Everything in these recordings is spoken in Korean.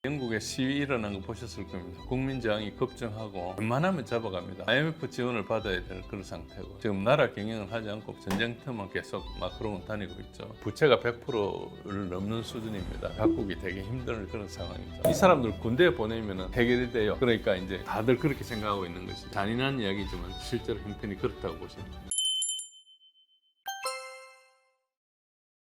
영국에 시위 일어난 거 보셨을 겁니다. 국민 저항이 급증하고 웬만하면 잡아갑니다. IMF 지원을 받아야 될 그런 상태고 지금 나라 경영을 하지 않고 전쟁터만 계속 마크롱은 다니고 있죠. 부채가 100%를 넘는 수준입니다. 각국이 되게 힘든 그런 상황이죠. 이 사람들 군대에 보내면 해결이 돼요. 그러니까 이제 다들 그렇게 생각하고 있는 것이 잔인한 이야기지만 실제로 형편이 그렇다고 보시면 됩니다.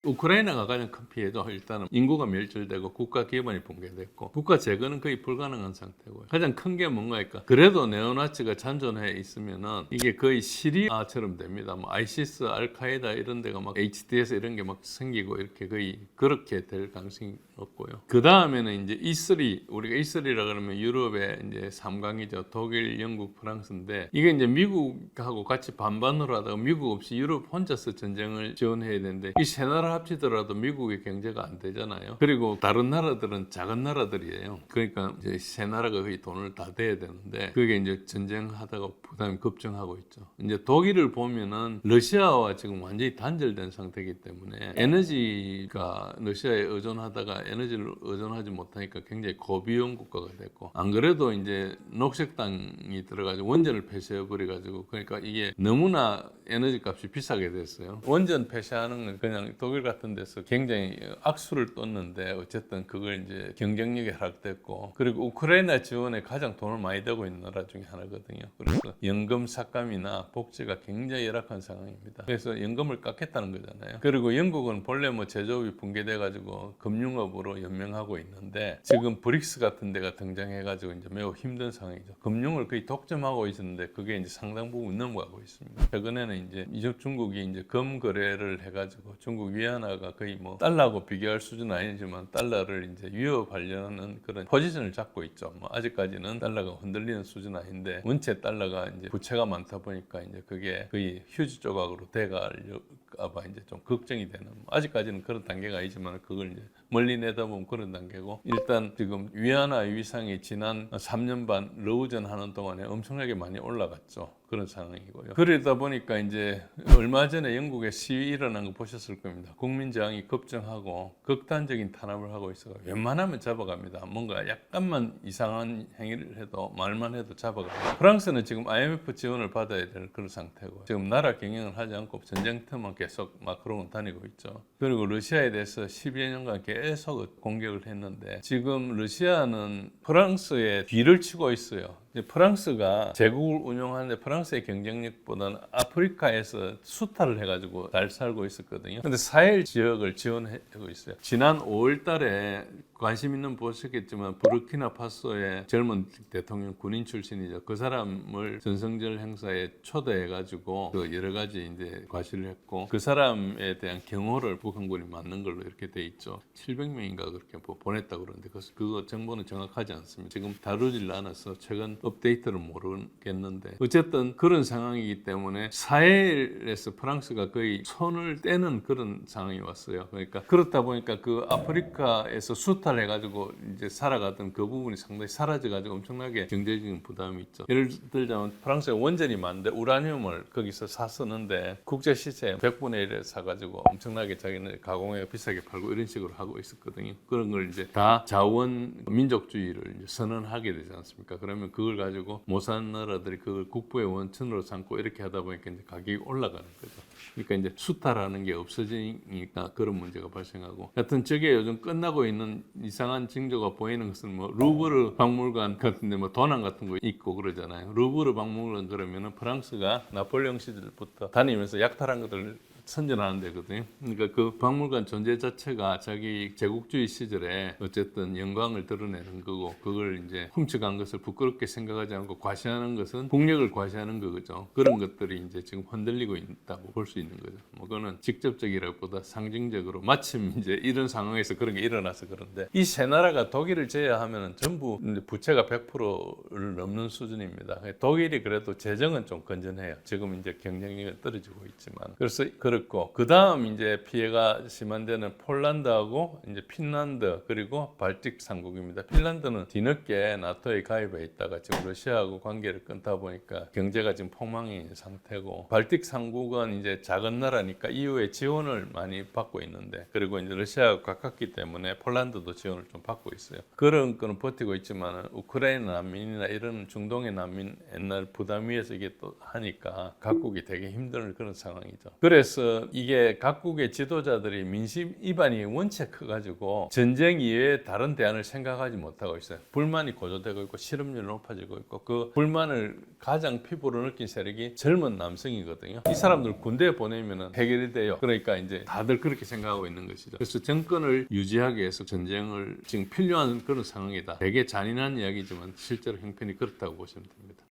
우크라이나가 가장 큰 피해죠. 일단은 인구가 멸절되고 국가 기반이 붕괴됐고 국가 재건은 거의 불가능한 상태고요. 가장 큰 게 뭔가일까? 그래도 네오나치가 잔존해 있으면은 이게 거의 시리아처럼 됩니다. 뭐 아이시스, 알카에다 이런 데가 막 HTS 이런 게 막 생기고 이렇게 거의 그렇게 될 가능성이 없고요. 그 다음에는 이제 E3, 우리가 E3라 그러면 유럽의 이제 3강이죠. 독일, 영국, 프랑스인데 이게 이제 미국하고 같이 반반으로 하다가 미국 없이 유럽 혼자서 전쟁을 지원해야 되는데 이 세 나라 합치더라도 미국의 경제가 안 되잖아요. 그리고 다른 나라들은 작은 나라들이에요. 그러니까 이제 세 나라가 거의 돈을 다 대야 되는데 그게 이제 전쟁하다가 부담이 급증하고 있죠. 이제 독일을 보면은 러시아와 지금 완전히 단절된 상태이기 때문에 에너지가 러시아에 의존하다가 에너지를 의존하지 못하니까 굉장히 고비용 국가가 됐고 안 그래도 이제 녹색당이 들어가지고 원전을 폐쇄해 버려가지고 그러니까 이게 너무나 에너지 값이 비싸게 됐어요. 원전 폐쇄하는 건 그냥 독일 같은 데서 굉장히 악수를 떴는데 어쨌든 그걸 이제 경쟁력이 하락됐고 그리고 우크라이나 지원에 가장 돈을 많이 대고 있는 나라 중에 하나거든요. 그래서 연금 삭감이나 복지가 굉장히 열악한 상황입니다. 그래서 연금을 깎겠다는 거잖아요. 그리고 영국은 본래 뭐 제조업이 붕괴돼 가지고 금융업으로 연명하고 있는데 지금 브릭스 같은 데가 등장해 가지고 이제 매우 힘든 상황이죠. 금융을 거의 독점하고 있었는데 그게 이제 상당 부분 넘어가고 있습니다. 최근에는 이제 중국이 이제 금 거래를 해 가지고 중국 위안화가 거의 뭐 달러하고 비교할 수준은 아니지만 달러를 이제 위협하려는 그런 포지션을 잡고 있죠. 뭐 아직까지는 달러가 흔들리는 수준은 아닌데 원체 달러가 이제 부채가 많다 보니까 이제 그게 거의 휴지 조각으로 돼갈까봐 이제 좀 걱정이 되는. 아직까지는 그런 단계가 아니지만 그걸 이제 멀리 내다보면 그런 단계고 일단 지금 위안화 위상이 지난 3년 반 러우전 하는 동안에 엄청나게 많이 올라갔죠. 그런 상황이고요. 그러다 보니까 이제 얼마 전에 영국에 시위 일어난 거 보셨을 겁니다. 국민 저항이 급증하고 극단적인 탄압을 하고 있어요. 웬만하면 잡아갑니다. 뭔가 약간만 이상한 행위를 해도 말만 해도 잡아갑니다. 프랑스는 지금 IMF 지원을 받아야 될 그런 상태고 지금 나라 경영을 하지 않고 전쟁터만 계속 마크롱은 다니고 있죠. 그리고 러시아에 대해서 12여 년간 계속 공격을 했는데 지금 러시아는 프랑스에 뒤를 치고 있어요. 프랑스가 제국을 운영하는데 프랑스의 경쟁력보다는 아프리카에서 수탈을 해가지고 잘 살고 있었거든요. 근데 사헬 지역을 지원하고 있어요. 지난 5월 달에 관심 있는 보셨겠지만 부르키나파소의 젊은 대통령 군인 출신이죠. 그 사람을 전성절 행사에 초대해가지고 그 여러 가지 이제 과시를 했고 그 사람에 대한 경호를 북한군이 맡는 걸로 이렇게 돼 있죠. 700명인가 그렇게 보냈다고 그러는데 그거 정보는 정확하지 않습니다. 지금 다루질 않아서 최근 업데이트를 모르겠는데 어쨌든 그런 상황이기 때문에 사헬에서 프랑스가 거의 손을 떼는 그런 상황이 왔어요. 그러니까 그렇다 보니까 그 아프리카에서 수탈해가지고 이제 살아가던 그 부분이 상당히 사라져가지고 엄청나게 경제적인 부담이 있죠. 예를 들자면 프랑스에 원전이 많은데 우라늄을 거기서 사 쓰는데 국제 시세 100분의 1에 사가지고 엄청나게 자기는 가공해 비싸게 팔고 이런 식으로 하고 있었거든요. 그런 걸 이제 다 자원 민족주의를 이제 선언하게 되지 않습니까? 그러면 그걸 가지고 못 사는 나라들이 그걸 국부의 원천으로 삼고 이렇게 하다 보니까 이제 가격이 올라가는 거죠. 그러니까 이제 수탈하는 게 없어지니까 그런 문제가 발생하고 하여튼 저게 요즘 끝나고 있는 이상한 징조가 보이는 것은 뭐 루브르 박물관 같은데 뭐 도난 같은 거 있고 그러잖아요. 루브르 박물관 그러면은 프랑스가 나폴레옹 시절부터 다니면서 약탈한 것들 선전하는 데거든요. 그러니까 그 박물관 존재 자체가 자기 제국주의 시절에 어쨌든 영광을 드러내는 거고 그걸 이제 훔쳐간 것을 부끄럽게 생각하지 않고 과시하는 것은 국력을 과시하는 거죠. 그런 것들이 이제 지금 흔들리고 있다고 볼 수 있는 거죠. 뭐 그거는 직접적이라기보다 상징적으로 마침 이제 이런 상황에서 그런 게 일어나서 그런데 이 세 나라가 독일을 제외하면은 전부 이제 부채가 100%를 넘는 수준입니다. 독일이 그래도 재정은 좀 건전해요. 지금 이제 경쟁력이 떨어지고 있지만 그래서 그렇고 어렵고 그 다음 이제 피해가 심한 데는 폴란드하고 이제 핀란드 그리고 발틱 3국입니다. 핀란드는 뒤늦게 나토에 가입해 있다가 지금 러시아하고 관계를 끊다 보니까 경제가 지금 폭망인 상태고 발틱 3국은 이제 작은 나라니까 EU의 지원을 많이 받고 있는데 그리고 이제 러시아가 가깝기 때문에 폴란드도 지원을 좀 받고 있어요. 그런 거는 버티고 있지만 우크라이나 난민이나 이런 중동의 난민 옛날 부담 위에서 이게 또 하니까 각국이 되게 힘든 그런 상황이죠. 그래서 이게 각국의 지도자들이 민심 이반이 원체 커가지고 전쟁 이외에 다른 대안을 생각하지 못하고 있어요. 불만이 고조되고 있고 실업률이 높아지고 있고 그 불만을 가장 피부로 느낀 세력이 젊은 남성이거든요. 이 사람들 군대에 보내면 해결이 돼요. 그러니까 이제 다들 그렇게 생각하고 있는 것이죠. 그래서 정권을 유지하기 위해서 전쟁을 지금 필요한 그런 상황이다. 되게 잔인한 이야기지만 실제로 형편이 그렇다고 보시면 됩니다.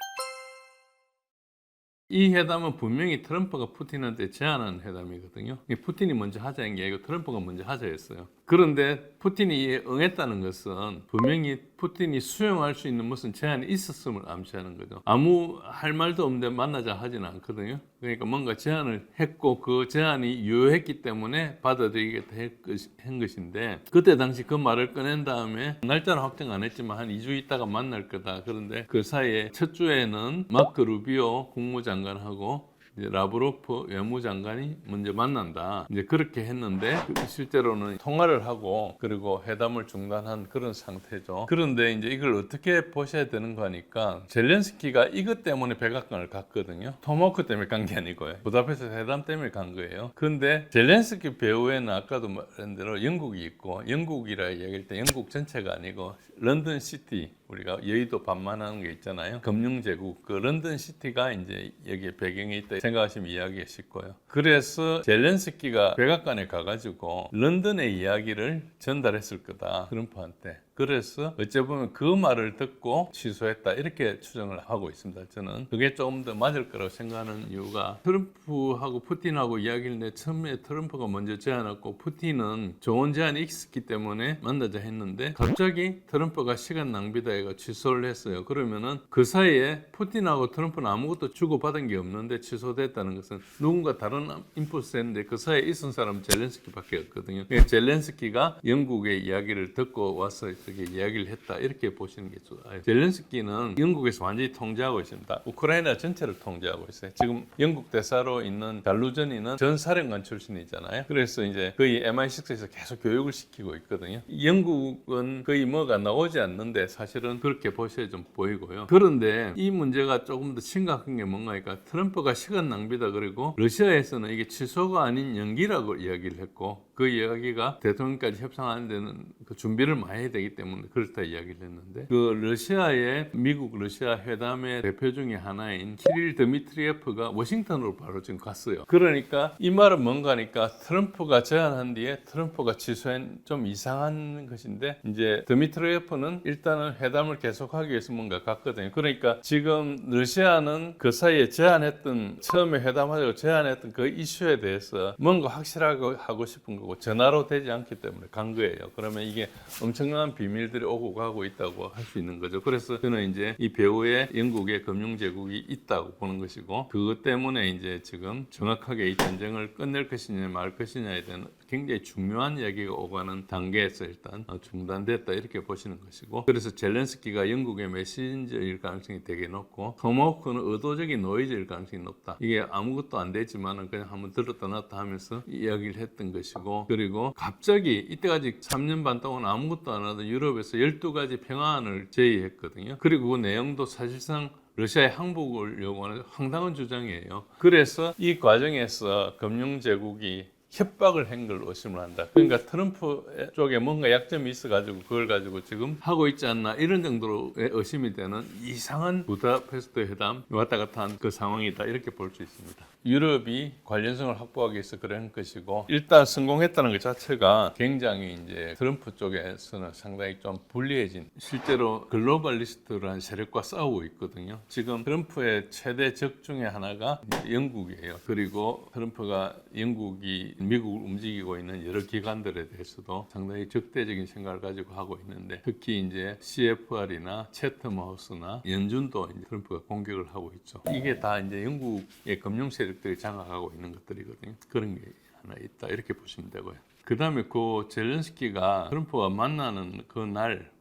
이 회담은 분명히 트럼프가 푸틴한테 제안한 회담이거든요. 푸틴이 먼저 하자는 게 아니고 트럼프가 먼저 하자 했어요. 그런데 푸틴이 응했다는 것은 분명히 푸틴이 수용할 수 있는 무슨 제안이 있었음을 암시하는 거죠. 아무 할 말도 없는데 만나자 하지는 않거든요. 그러니까 뭔가 제안을 했고 그 제안이 유효했기 때문에 받아들이겠다 한 것인데 그때 당시 그 말을 꺼낸 다음에 날짜는 확정 안 했지만 한 2주 있다가 만날 거다. 그런데 그 사이에 첫 주에는 마크 루비오 국무장관하고 이제 라브로프 외무장관이 먼저 만난다. 이제 그렇게 했는데 실제로는 통화를 하고 그리고 회담을 중단한 그런 상태죠. 그런데 이제 이걸 어떻게 보셔야 되는 거니까 젤렌스키가 이것 때문에 백악관을 갔거든요. 토마호크 때문에 간 게 아니고요. 부다페스트 회담 때문에 간 거예요. 그런데 젤렌스키 배후에는 아까도 말한 대로 영국이 있고 영국이라 얘기할 때 영국 전체가 아니고 런던 시티 우리가 여의도 반만하는 게 있잖아요. 금융제국 그 런던 시티가 이제 여기에 배경에 있다 생각하시면 이해하기가 쉽고요. 그래서 젤렌스키가 백악관에 가가지고 런던의 이야기를 전달했을 거다 트럼프한테. 그래서 어찌 보면 그 말을 듣고 취소했다 이렇게 추정을 하고 있습니다. 저는 그게 조금 더 맞을 거라고 생각하는 이유가 트럼프하고 푸틴하고 이야기를 내 처음에 트럼프가 먼저 제안했고 푸틴은 좋은 제안이 있었기 때문에 만나자 했는데 갑자기 트럼프가 시간 낭비다 해가 취소를 했어요. 그러면은 그 사이에 푸틴하고 트럼프는 아무것도 주고받은 게 없는데 취소됐다는 것은 누군가 다른 인풋을 했는데 그 사이에 있은 사람은 젤렌스키밖에 없거든요. 젤렌스키가 영국의 이야기를 듣고 와서 이야기를 했다 이렇게 보시는 게 좋아요. 젤렌스키는 영국에서 완전히 통제하고 있습니다. 우크라이나 전체를 통제하고 있어요. 지금 영국 대사로 있는 잘루저니는 전 사령관 출신이잖아요. 그래서 이제 거의 MI6에서 계속 교육을 시키고 있거든요. 영국은 거의 뭐가 나오지 않는데 사실은 그렇게 보셔야 좀 보이고요. 그런데 이 문제가 조금 더 심각한 게 뭔가니까 트럼프가 시간 낭비다 그리고 러시아에서는 이게 취소가 아닌 연기라고 이야기를 했고 그 이야기가 대통령까지 협상하는 데는 그 준비를 많이 해야 되기 때문에 그렇다 이야기를 했는데 그 러시아의 미국 러시아 회담의 대표 중에 하나인 키릴 드미트리예프가 워싱턴으로 바로 지금 갔어요. 그러니까 이 말은 뭔가니까 트럼프가 제안한 뒤에 트럼프가 취소한 좀 이상한 것인데 이제 드미트리예프는 일단은 회담을 계속하기 위해서 뭔가 갔거든요. 그러니까 지금 러시아는 그 사이에 제안했던 처음에 회담하자고 제안했던 그 이슈에 대해서 뭔가 확실하게 하고 싶은 거고 전화로 되지 않기 때문에 간 거예요. 그러면 이게 엄청난 비밀들이 오고 가고 있다고 할 수 있는 거죠. 그래서 저는 이제 이 배후에 영국의 금융제국이 있다고 보는 것이고 그것 때문에 이제 지금 정확하게 이 전쟁을 끝낼 것이냐 말 것이냐에 대한 굉장히 중요한 이야기가 오가는 단계에서 일단 중단됐다 이렇게 보시는 것이고 그래서 젤렌스키가 영국의 메신저일 가능성이 되게 높고 토마호크는 의도적인 노이즈일 가능성이 높다. 이게 아무것도 안 되지만 그냥 한번 들었다 놨다 하면서 이야기를 했던 것이고 그리고 갑자기 이때까지 3년 반 동안 아무것도 안 하던 유럽에서 12가지 평화안을 제의했거든요. 그리고 그 내용도 사실상 러시아의 항복을 요구하는 황당한 주장이에요. 그래서 이 과정에서 금융제국이 협박을 한 걸 의심을 한다. 그러니까 트럼프 쪽에 뭔가 약점이 있어가지고 그걸 가지고 지금 하고 있지 않나 이런 정도로의 의심이 되는 이상한 부다페스트 회담 왔다 갔다 한 그 상황이다 이렇게 볼 수 있습니다. 유럽이 관련성을 확보하기 위해서 그런 것이고 일단 성공했다는 것 자체가 굉장히 이제 트럼프 쪽에서는 상당히 좀 불리해진 실제로 글로벌리스트라는 세력과 싸우고 있거든요. 지금 트럼프의 최대 적 중에 하나가 영국이에요. 그리고 트럼프가 영국이 미국을 움직이고 있는 여러 기관들에 대해서도 상당히 적대적인 생각을 가지고 하고 있는데 특히 이제 CFR이나 채텀하우스나 연준도 이제 트럼프가 공격을 하고 있죠. 이게 다 이제 영국의 금융 세력 세력들이 장악하고 있는 것들이거든요. 그런 게 하나 있다 이렇게 보시면 되고요. 그 다음에 그 젤렌스키가 트럼프와 만나는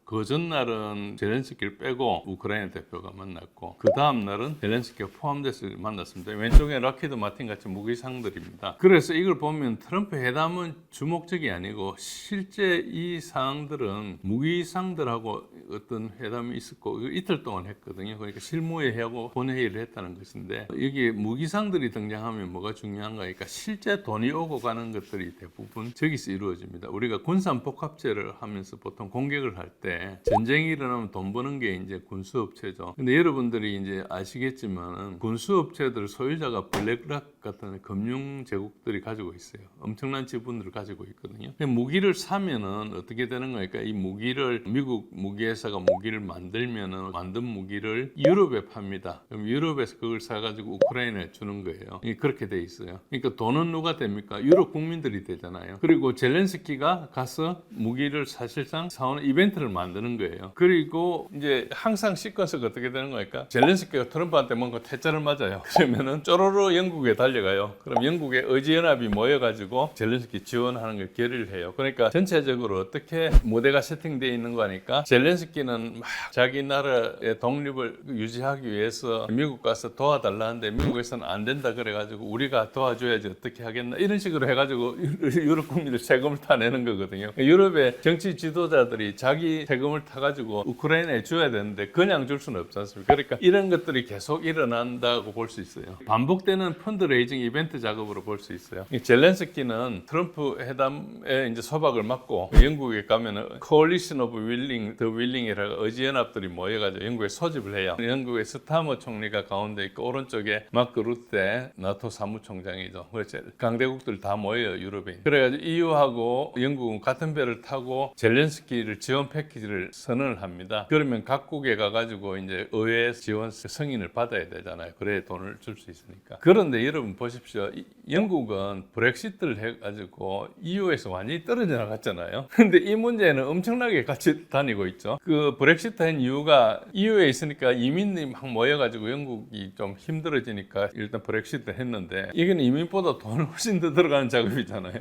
그 전날은 젤렌스키를 빼고 우크라이나 대표가 만났고 그 다음 날은 젤렌스키가 포함돼서 만났습니다. 왼쪽에 락히드 마틴 같은 무기상들입니다. 그래서 이걸 보면 트럼프 회담은 주목적이 아니고 실제 이 사항들은 무기상들하고 어떤 회담이 있었고 이틀 동안 했거든요. 그러니까 실무회의하고 본회의를 했다는 것인데 여기 무기상들이 등장하면 뭐가 중요한가 하니까 실제 돈이 오고 가는 것들이 대부분 저기서 이루어집니다. 우리가 군산복합제를 하면서 보통 공격을 할 때 전쟁이 일어나면 돈 버는 게 이제 군수업체죠. 근데 여러분들이 이제 아시겠지만은 군수업체들 소유자가 블랙락 같은 금융 제국들이 가지고 있어요. 엄청난 지분들을 가지고 있거든요. 무기를 사면은 어떻게 되는 거니까 이 무기를 미국 무기회사가 무기를 만들면은 만든 무기를 유럽에 팝니다. 그럼 유럽에서 그걸 사가지고 우크라이나에 주는 거예요. 그렇게 돼 있어요. 그러니까 돈은 누가 됩니까? 유럽 국민들이 되잖아요. 그리고 젤렌스키가 가서 무기를 사실상 사오는 이벤트를 만드는 거예요. 그리고 이제 항상 시퀀스가 어떻게 되는 거니까 젤렌스키가 트럼프한테 뭔가 퇴짜를 맞아요. 그러면은 쪼로로 영국에 달려가요. 그럼 영국의 의지연합이 모여가지고 젤렌스키 지원하는 걸 결의를 해요. 그러니까 전체적으로 어떻게 무대가 세팅되어 있는 거니까 젤렌스키는 막 자기 나라의 독립을 유지하기 위해서 미국 가서 도와달라는데 미국에서는 안 된다 그래가지고 우리가 도와줘야지 어떻게 하겠나 이런 식으로 해가지고 유럽 국민들 세금을 타내는 거거든요. 유럽의 정치 지도자들이 자기 세금을 타가지고 우크라이나에 줘야 되는데 그냥 줄 수는 없지 않습니까? 그러니까 이런 것들이 계속 일어난다고 볼 수 있어요. 반복되는 펀드레이징 이벤트 작업으로 볼 수 있어요. 젤렌스키는 트럼프 회담에 이제 소박을 맞고 영국에 가면은 Coalition of Willing, The Willing이라고 의지연합들이 모여가지고 영국에 소집을 해요. 영국의 스타머 총리가 가운데 있고 오른쪽에 마크 루테 나토 사무총장이죠. 그래서 강대국들 다 모여요, 유럽에. 그래가지고 EU하고 영국은 같은 배를 타고 젤렌스키를 지원 패키지를 선언을 합니다. 그러면 각국에 가가지고 이제 의회 지원 승인을 받아야 되잖아요. 그래야 돈을 줄 수 있으니까. 그런데 여러분 보십시오. 영국은 브렉시트를 해가지고 EU에서 완전히 떨어져 나갔잖아요. 근데 이 문제는 엄청나게 같이 다니고 있죠. 그 브렉시트 한 이유가 EU에 있으니까 이민이 막 모여가지고 영국이 좀 힘들어지니까 일단 브렉시트 했는데 이건 이민보다 돈을 훨씬 더 들어가는 작업이잖아요.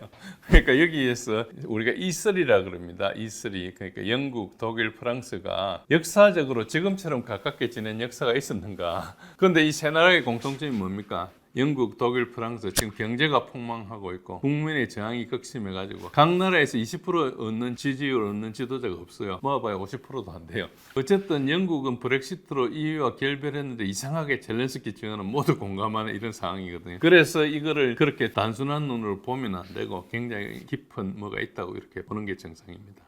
그러니까 여기에서 우리가 E3라 그럽니다. E3 그러니까 영국, 독일, 프랑스가 역사적으로 지금처럼 가깝게 지낸 역사가 있었는가? 그런데 이 세 나라의 공통점이 뭡니까? 영국, 독일, 프랑스 지금 경제가 폭망하고 있고 국민의 저항이 극심해가지고 각 나라에서 20% 얻는 지지율을 얻는 지도자가 없어요. 모아봐야 50%도 안 돼요. 어쨌든 영국은 브렉시트로 EU와 결별했는데 이상하게 젤렌스키 지원은 모두 공감하는 이런 상황이거든요. 그래서 이거를 그렇게 단순한 눈으로 보면 안 되고 굉장히 깊은 뭐가 있다고 이렇게 보는 게 정상입니다.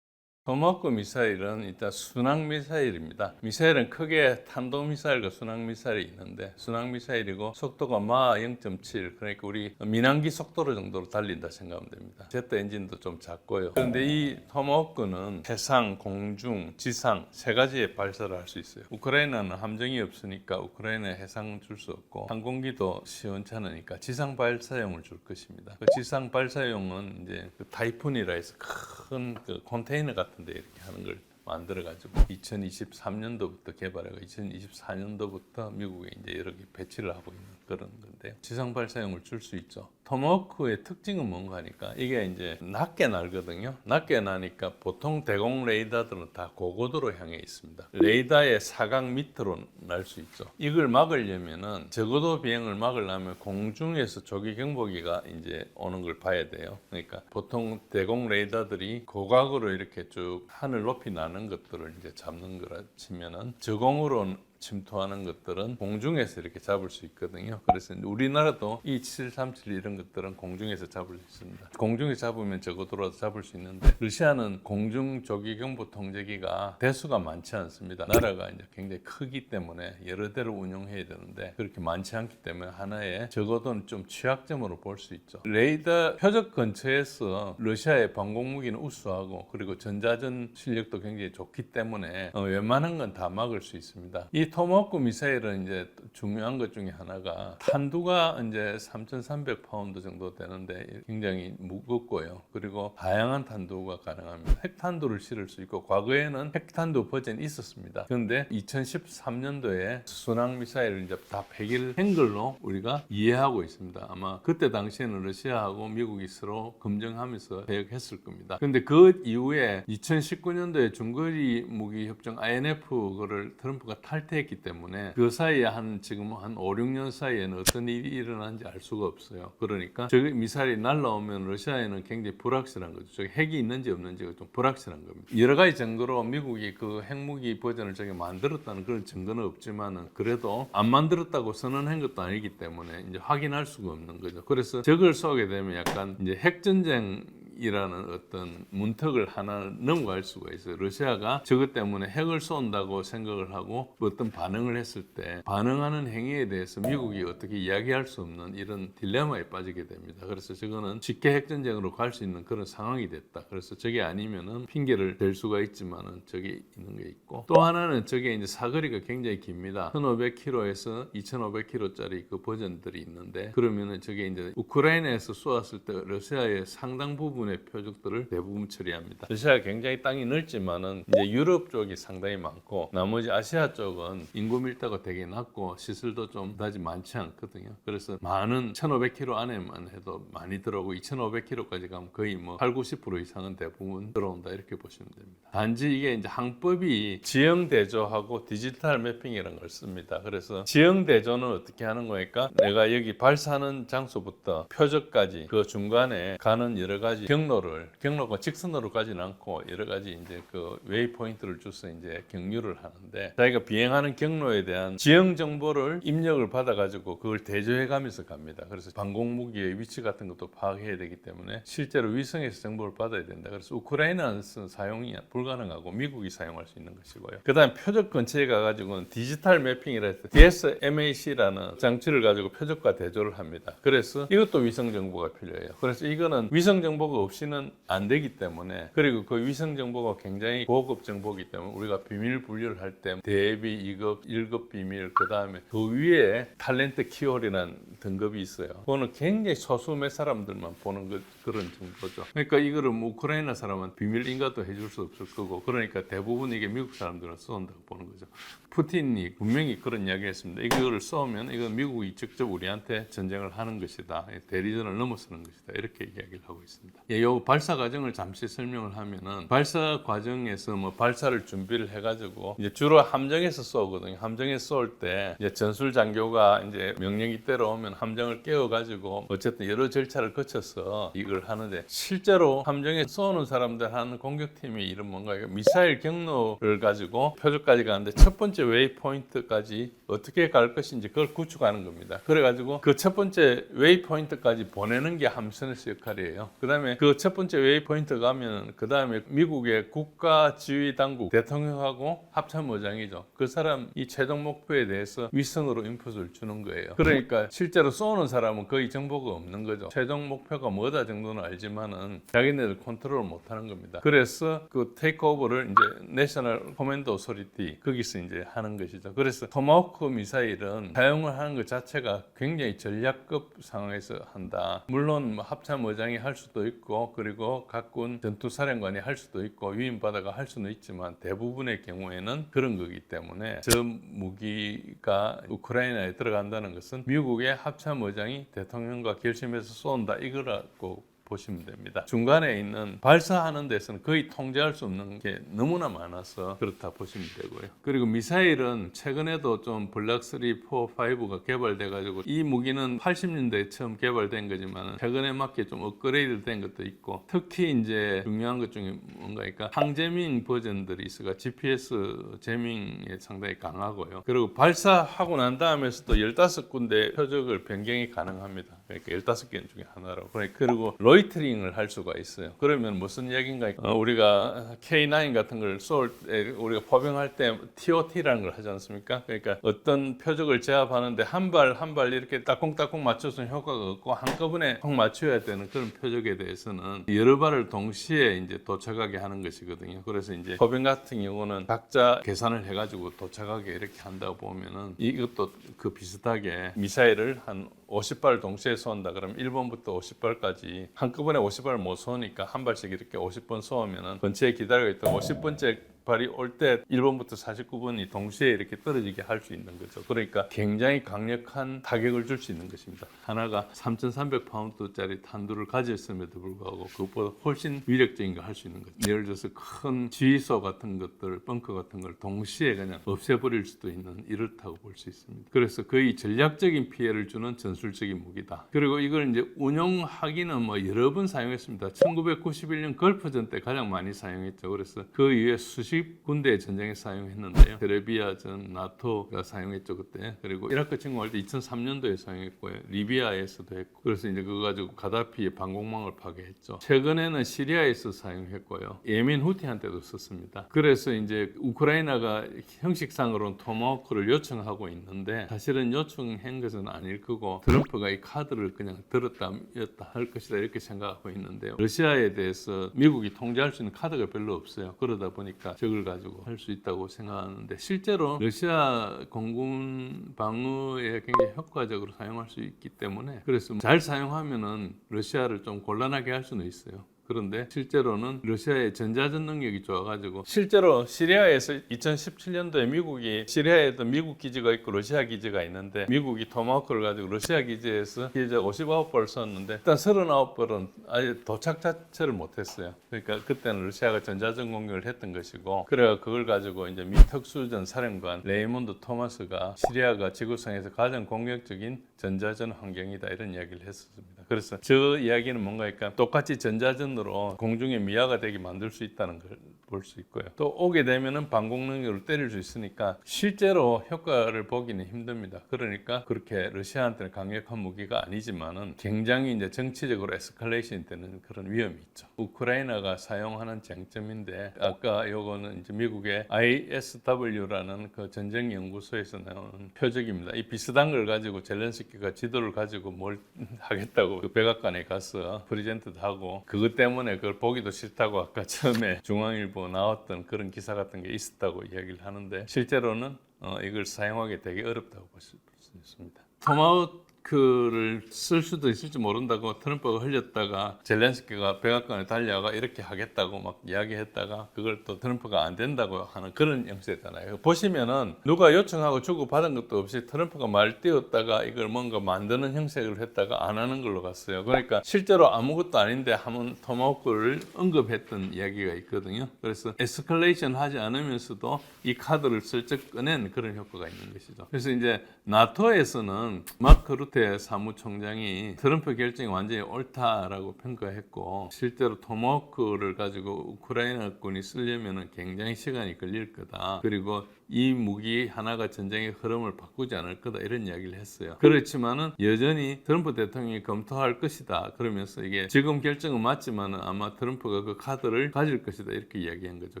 토마호크 미사일은 일단 순항미사일입니다. 미사일은 크게 탄도미사일과 순항미사일이 있는데 순항미사일이고 속도가 마 0.7 그러니까 우리 민항기 속도로 정도로 달린다 생각하면 됩니다. 제트 엔진도 좀 작고요. 그런데 이 토마호크는 해상, 공중, 지상 세 가지의 발사를 할 수 있어요. 우크라이나는 함정이 없으니까 우크라이나에 해상 줄 수 없고 항공기도 시원찮으니까 지상 발사용을 줄 것입니다. 그 지상 발사용은 이제 그 타이푼이라 해서 큰 그 컨테이너 같은데 이렇게 하는 걸 만들어가지고 2023년도부터 개발하고 2024년도부터 미국에 이제 여러 개 배치를 하고 있는 그런 건데요. 지상 발사용을 줄 수 있죠. 토마호크의 특징은 뭔가 하니까 이게 이제 낮게 날거든요. 낮게 나니까 보통 대공 레이더들은 다 고고도로 향해 있습니다. 레이더의 사각 밑으로 날 수 있죠. 이걸 막으려면은 저고도 비행을 막으려면 공중에서 조기 경보기가 이제 오는 걸 봐야 돼요. 그러니까 보통 대공 레이더들이 고각으로 이렇게 쭉 하늘 높이 나는 것들을 이제 잡는 거라 치면은 저공으로 침투하는 것들은 공중에서 이렇게 잡을 수 있거든요. 그래서 우리나라도 이 7737 이런 것들은 공중에서 잡을 수 있습니다. 공중에서 잡으면 저고도라도 잡을 수 있는데 러시아는 공중 조기 경보 통제기가 대수가 많지 않습니다. 나라가 이제 굉장히 크기 때문에 여러 대를 운영해야 되는데 그렇게 많지 않기 때문에 하나의 적어도는 좀 취약점으로 볼 수 있죠. 레이더 표적 근처에서 러시아의 방공무기는 우수하고 그리고 전자전 실력도 굉장히 좋기 때문에 웬만한 건 다 막을 수 있습니다. 이 토마호크 미사일은 이제 중요한 것 중에 하나가 탄두가 이제 3,300파운드 정도 되는데 굉장히 무겁고요. 그리고 다양한 탄두가 가능합니다. 핵탄두를 실을 수 있고 과거에는 핵탄두 버전이 있었습니다. 그런데 2013년도에 순항 미사일을 이제 다 100일 걸로 우리가 이해하고 있습니다. 아마 그때 당시에는 러시아하고 미국이 서로 검증하면서 배역했을 겁니다. 그런데 그 이후에 2019년도에 중거리 무기 협정 INF 그를 트럼프가 탈퇴했기 때문에 그 사이에 지금 한 5, 6년 사이에는 어떤 일이 일어난지 알 수가 없어요. 그러니까 저기 미사일이 날라오면 러시아에는 굉장히 불확실한 거죠. 저기 핵이 있는지 없는지가 좀 불확실한 겁니다. 여러 가지 정도로 미국이 그 핵무기 버전을 저기 만들었다는 그런 증거는 없지만은 그래도 안 만들었다고 선언한 것도 아니기 때문에 이제 확인할 수가 없는 거죠. 그래서 저걸 쏘게 되면 약간 이제 핵전쟁 이라는 어떤 문턱을 하나 넘어갈 수가 있어요. 러시아가 저것 때문에 핵을 쏜다고 생각을 하고 어떤 반응을 했을 때 반응하는 행위에 대해서 미국이 어떻게 이야기할 수 없는 이런 딜레마에 빠지게 됩니다. 그래서 저거는 쉽게 핵전쟁으로 갈 수 있는 그런 상황이 됐다. 그래서 저게 아니면은 핑계를 댈 수가 있지만은 저게 있는 게 있고 또 하나는 저게 이제 사거리가 굉장히 깁니다. 1,500km에서 2,500km짜리 그 버전들이 있는데 그러면은 저게 이제 우크라이나에서 쏘았을 때 러시아의 상당 부분의 표적들을 대부분 처리합니다. 러시아가 굉장히 땅이 넓지만은 이제 유럽 쪽이 상당히 많고 나머지 아시아 쪽은 인구 밀도가 되게 낮고 시설도 좀 그다지 많지 않거든요. 그래서 많은 1,500km 안에만 해도 많이 들어오고 2,500km까지 가면 거의 뭐 8, 90% 이상은 대부분 들어온다 이렇게 보시면 됩니다. 단지 이게 이제 항법이 지형 대조하고 디지털 매핑이라는 걸 씁니다. 그래서 지형 대조는 어떻게 하는 거니까 내가 여기 발사하는 장소부터 표적까지 그 중간에 가는 여러 가지 경로가 직선으로 가지는 않고 여러 가지 이제 그 웨이 포인트를 줘서 이제 경유를 하는데 자기가 비행하는 경로에 대한 지형 정보를 입력을 받아가지고 그걸 대조해 가면서 갑니다. 그래서 방공무기의 위치 같은 것도 파악해야 되기 때문에 실제로 위성에서 정보를 받아야 된다. 그래서 우크라이나는 사용이 불가능하고 미국이 사용할 수 있는 것이고요. 그다음 표적 근처에 가가지고는 디지털 매핑이라 해서 DSMAC라는 장치를 가지고 표적과 대조를 합니다. 그래서 이것도 위성 정보가 필요해요. 그래서 이거는 위성 정보가 없이는 안 되기 때문에 그리고 그 위성 정보가 굉장히 고급 정보이기 때문에 우리가 비밀 분류를 할 때 대비 2급, 1급 비밀 그 다음에 그 위에 탤런트 키홀이라는 등급이 있어요. 그거는 굉장히 소수 몇 사람들만 보는 그런 정보죠. 그러니까 이거를 뭐 우크라이나 사람은 비밀 인가도 해줄 수 없을 거고 그러니까 대부분 이게 미국 사람들은 쏜다고 보는 거죠. 푸틴이 분명히 그런 이야기 했습니다. 이거를 쏘면 이건 미국이 직접 우리한테 전쟁을 하는 것이다. 대리전을 넘어서는 것이다. 이렇게 이야기를 하고 있습니다. 이 발사 과정을 잠시 설명을 하면은 발사 과정에서 뭐 발사를 준비를 해가지고 이제 주로 함정에서 쏘거든요. 함정에서 쏠 때 이제 전술 장교가 이제 명령이 때려오면 함정을 깨워가지고 어쨌든 여러 절차를 거쳐서 이걸 하는데 실제로 함정에 쏘는 사람들 하는 공격팀의 이름 뭔가 미사일 경로를 가지고 표적까지 가는데 첫 번째 웨이 포인트까지 어떻게 갈 것인지 그걸 구축하는 겁니다. 그래가지고 그 첫 번째 웨이 포인트까지 보내는 게 함선에서 역할이에요. 그 다음에 그 첫 번째 웨이 포인트 가면 그 다음에 미국의 국가지휘당국 대통령하고 합참의장이죠. 그 사람이 최종 목표에 대해서 위성으로 인풋을 주는 거예요. 그러니까 실제로 쏘는 사람은 거의 정보가 없는 거죠. 최종 목표가 뭐다 정도는 알지만은 자기네들 컨트롤을 못하는 겁니다. 그래서 그 테이크오버를 이제 내셔널 커맨드 오소리티 거기서 이제 하는 것이죠. 그래서 토마호크 미사일은 사용을 하는 것 자체가 굉장히 전략급 상황에서 한다. 물론 뭐 합참의장이 할 수도 있고 그리고 각군 전투사령관이 할 수도 있고 위임받아가 할 수는 있지만 대부분의 경우에는 그런 거기 때문에 저 무기가 우크라이나에 들어간다는 것은 미국의 합참의장이 대통령과 결심해서 쏜다 이거라고 보시면 됩니다. 중간에 있는 발사하는 데서는 거의 통제할 수 없는 게 너무나 많아서 그렇다 보시면 되고요. 그리고 미사일은 최근에도 좀 블락 3, 4, 5가 개발돼 가지고 이 무기는 80년대에 처음 개발된 거지만 최근에 맞게 좀 업그레이드 된 것도 있고 특히 이제 중요한 것 중에 뭔가니까 항제밍 버전들이 있어가 GPS 제밍에 상당히 강하고요. 그리고 발사하고 난 다음에서도 15군데 표적을 변경이 가능합니다. 그러니까 15개 중에 하나라고. 그리고 로이터링을 할 수가 있어요. 그러면 무슨 얘기인가? 우리가 K9 같은 걸 쏠 때 우리가 포병할 때 TOT라는 걸 하지 않습니까? 그러니까 어떤 표적을 제압하는데 한 발 한 발 이렇게 따콩따콩 맞춰서는 효과가 없고 한꺼번에 꼭 맞춰야 되는 그런 표적에 대해서는 여러 발을 동시에 이제 도착하게 하는 것이거든요. 그래서 이제 포병 같은 경우는 각자 계산을 해가지고 도착하게 이렇게 한다고 보면은 이것도 그 비슷하게 미사일을 한 50발 동시에 쏜다 그러면 1번부터 50발까지 한꺼번에 50발을 못 쏘니까 한 발씩 이렇게 50번 쏘면은 근처에 기다리고 있다 50번째 발이 올 때 1번부터 49번이 동시에 이렇게 떨어지게 할 수 있는 거죠. 그러니까 굉장히 강력한 타격을 줄 수 있는 것입니다. 하나가 3,300파운드짜리 탄두를 가졌음에도 불구하고 그것보다 훨씬 위력적인 걸 할 수 있는 거죠. 예를 들어서 큰 지휘소 같은 것들, 벙커 같은 걸 동시에 그냥 없애버릴 수도 있는 이렇다고 볼 수 있습니다. 그래서 거의 전략적인 피해를 주는 전술적인 무기다. 그리고 이걸 이제 운용하기는 뭐 여러 번 사용했습니다. 1991년 걸프전 때 가장 많이 사용했죠. 그래서 그 이후에 수십 군대 전쟁에 사용했는데요. 세르비아전, 나토가 사용했죠 그때. 그리고 이라크 침공할 때 2003년도에 사용했고요. 리비아에서도 했고. 그래서 이제 그거 가지고 가다피의 방공망을 파괴했죠. 최근에는 시리아에서 사용했고요. 예멘 후티한테도 썼습니다. 그래서 이제 우크라이나가 형식상으로는 토마호크를 요청하고 있는데 사실은 요청한 것은 아닐 거고 트럼프가 이 카드를 그냥 들었다 였다 할 것이다 이렇게 생각하고 있는데요. 러시아에 대해서 미국이 통제할 수 있는 카드가 별로 없어요. 그러다 보니까 적을 가지고 할 수 있다고 생각하는데 실제로 러시아 공군 방어에 굉장히 효과적으로 사용할 수 있기 때문에 그래서 잘 사용하면은 러시아를 좀 곤란하게 할 수는 있어요. 그런데 실제로는 러시아의 전자전 능력이 좋아가지고 실제로 시리아에서 2017년도에 미국이 시리아에도 미국 기지가 있고 러시아 기지가 있는데 미국이 토마호크를 가지고 러시아 기지에서 기자 59발을 쐈는데 일단 39발은 아예 도착 자체를 못했어요. 그러니까 그때는 러시아가 전자전 공격을 했던 것이고 그래가 그걸 가지고 이제 미 특수전 사령관 레이몬드 토마스가 시리아가 지구상에서 가장 공격적인 전자전 환경이다 이런 이야기를 했었습니다. 그래서 저 이야기는 뭔가 그러니까 똑같이 전자전으로 공중에 미아가 되게 만들 수 있다는 걸 볼 수 있고요. 또 오게 되면은 방공 능력을 때릴 수 있으니까 실제로 효과를 보기는 힘듭니다. 그러니까 그렇게 러시아한테는 강력한 무기가 아니지만은 굉장히 이제 정치적으로 에스컬레이션이 되는 그런 위험이 있죠. 우크라이나가 사용하는 쟁점인데 아까 요거는 이제 미국의 ISW라는 그 전쟁 연구소에서 나오는 표적입니다. 이 비슷한 걸 가지고 젤렌스키가 지도를 가지고 뭘 하겠다고 그 백악관에 가서 프레젠트도 하고 그것 때문에 그걸 보기도 싫다고 아까 처음에 중앙일보 나왔던 그런 기사 같은 게 있었다고 이야기를 하는데 실제로는 이걸 사용하기 되게 어렵다고 볼 수 있습니다. 토마호크를 쓸 수도 있을지 모른다고 트럼프가 흘렸다가 젤렌스키가 백악관에 달려가 이렇게 하겠다고 막 이야기했다가 그걸 또 트럼프가 안 된다고 하는 그런 형세잖아요. 보시면은 누가 요청하고 주고받은 것도 없이 트럼프가 말 띄웠다가 이걸 뭔가 만드는 형식을 했다가 안 하는 걸로 갔어요. 그러니까 실제로 아무것도 아닌데 한번 토마호크를 언급했던 이야기가 있거든요. 그래서 에스컬레이션 하지 않으면서도 이 카드를 슬쩍 꺼낸 그런 효과가 있는 것이죠. 그래서 이제 나토에서는 마크 루테 사무총장이 트럼프 결정이 완전히 옳다라고 평가했고 실제로 토마호크를 가지고 우크라이나군이 쓰려면 굉장히 시간이 걸릴 거다. 그리고 이 무기 하나가 전쟁의 흐름을 바꾸지 않을 거다 이런 이야기를 했어요. 그렇지만은 여전히 트럼프 대통령이 검토할 것이다. 그러면서 이게 지금 결정은 맞지만은 아마 트럼프가 그 카드를 가질 것이다 이렇게 이야기한 거죠.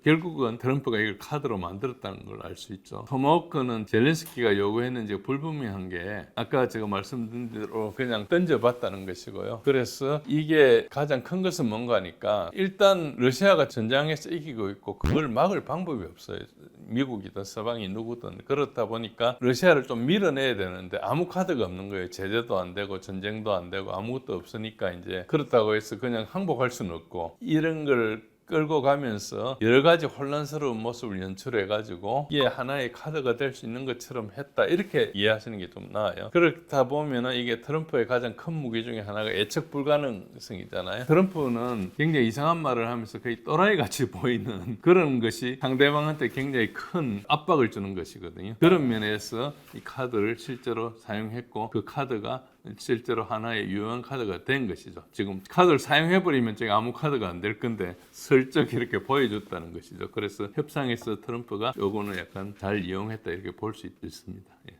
결국은 트럼프가 이걸 카드로 만들었다는 걸 알 수 있죠. 토마호크는 젤렌스키가 요구했는지 불분명한 게 아까 제가 말씀드린 대로 그냥 던져봤다는 것이고요. 그래서 이게 가장 큰 것은 뭔가 하니까 일단 러시아가 전장에서 이기고 있고 그걸 막을 방법이 없어요. 미국이든 서방이 누구든 그렇다 보니까 러시아를 좀 밀어내야 되는데 아무 카드가 없는 거예요. 제재도 안 되고 전쟁도 안 되고 아무것도 없으니까 이제 그렇다고 해서 그냥 항복할 수는 없고 이런 걸 끌고 가면서 여러 가지 혼란스러운 모습을 연출해가지고 이게 하나의 카드가 될 수 있는 것처럼 했다 이렇게 이해하시는 게 좀 나아요. 그렇다 보면은 이게 트럼프의 가장 큰 무기 중에 하나가 예측 불가능성이잖아요. 트럼프는 굉장히 이상한 말을 하면서 거의 또라이 같이 보이는 그런 것이 상대방한테 굉장히 큰 압박을 주는 것이거든요. 그런 면에서 이 카드를 실제로 사용했고 그 카드가 실제로 하나의 유효한 카드가 된 것이죠. 지금 카드를 사용해버리면 제가 아무 카드가 안 될 건데 슬쩍 이렇게 보여줬다는 것이죠. 그래서 협상에서 트럼프가 요거는 약간 잘 이용했다 이렇게 볼 수 있습니다. 예.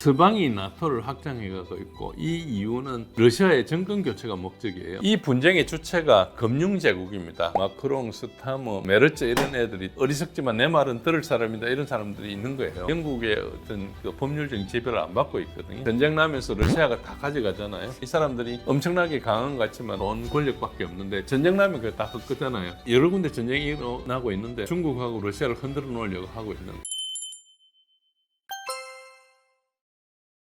서방이 나토를 확장해가고 있고 이 이유는 러시아의 정권 교체가 목적이에요. 이 분쟁의 주체가 금융제국입니다. 마크롱, 스타머, 메르츠 이런 애들이 어리석지만 내 말은 들을 사람이다 이런 사람들이 있는 거예요. 영국의 어떤 그 법률적인 지배를 안 받고 있거든요. 전쟁 나면서 러시아가 다 가져가잖아요. 이 사람들이 엄청나게 강한 것 같지만 돈 권력밖에 없는데 전쟁 나면 그게 다 헛거잖아요. 여러 군데 전쟁이 일어나고 있는데 중국하고 러시아를 흔들어 놓으려고 하고 있는 거예요.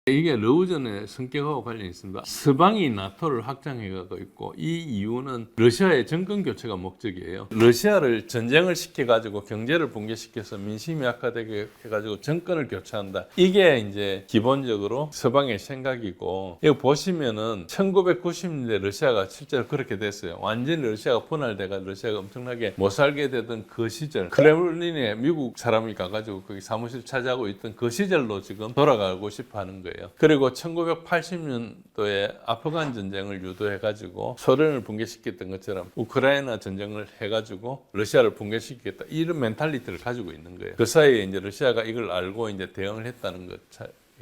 이게 러우전의 성격하고 관련이 있습니다. 서방이 나토를 확장해가고 있고 이 이유는 러시아의 정권 교체가 목적이에요. 러시아를 전쟁을 시켜가지고 경제를 붕괴시켜서 민심이 악화되게 해가지고 정권을 교체한다. 이게 이제 기본적으로 서방의 생각이고 이거 보시면은 1990년대 러시아가 실제로 그렇게 됐어요. 완전히 러시아가 분할돼가 러시아가 엄청나게 못 살게 되던 그 시절 크렘린에 미국 사람이 가가지고 거기 사무실 차지하고 있던 그 시절로 지금 돌아가고 싶어 하는 거예요. 그리고 1980년도에 아프간 전쟁을 유도해가지고 소련을 붕괴시켰던 것처럼 우크라이나 전쟁을 해가지고 러시아를 붕괴시키겠다 이런 멘탈리티를 가지고 있는 거예요. 그 사이에 이제 러시아가 이걸 알고 이제 대응을 했다는 것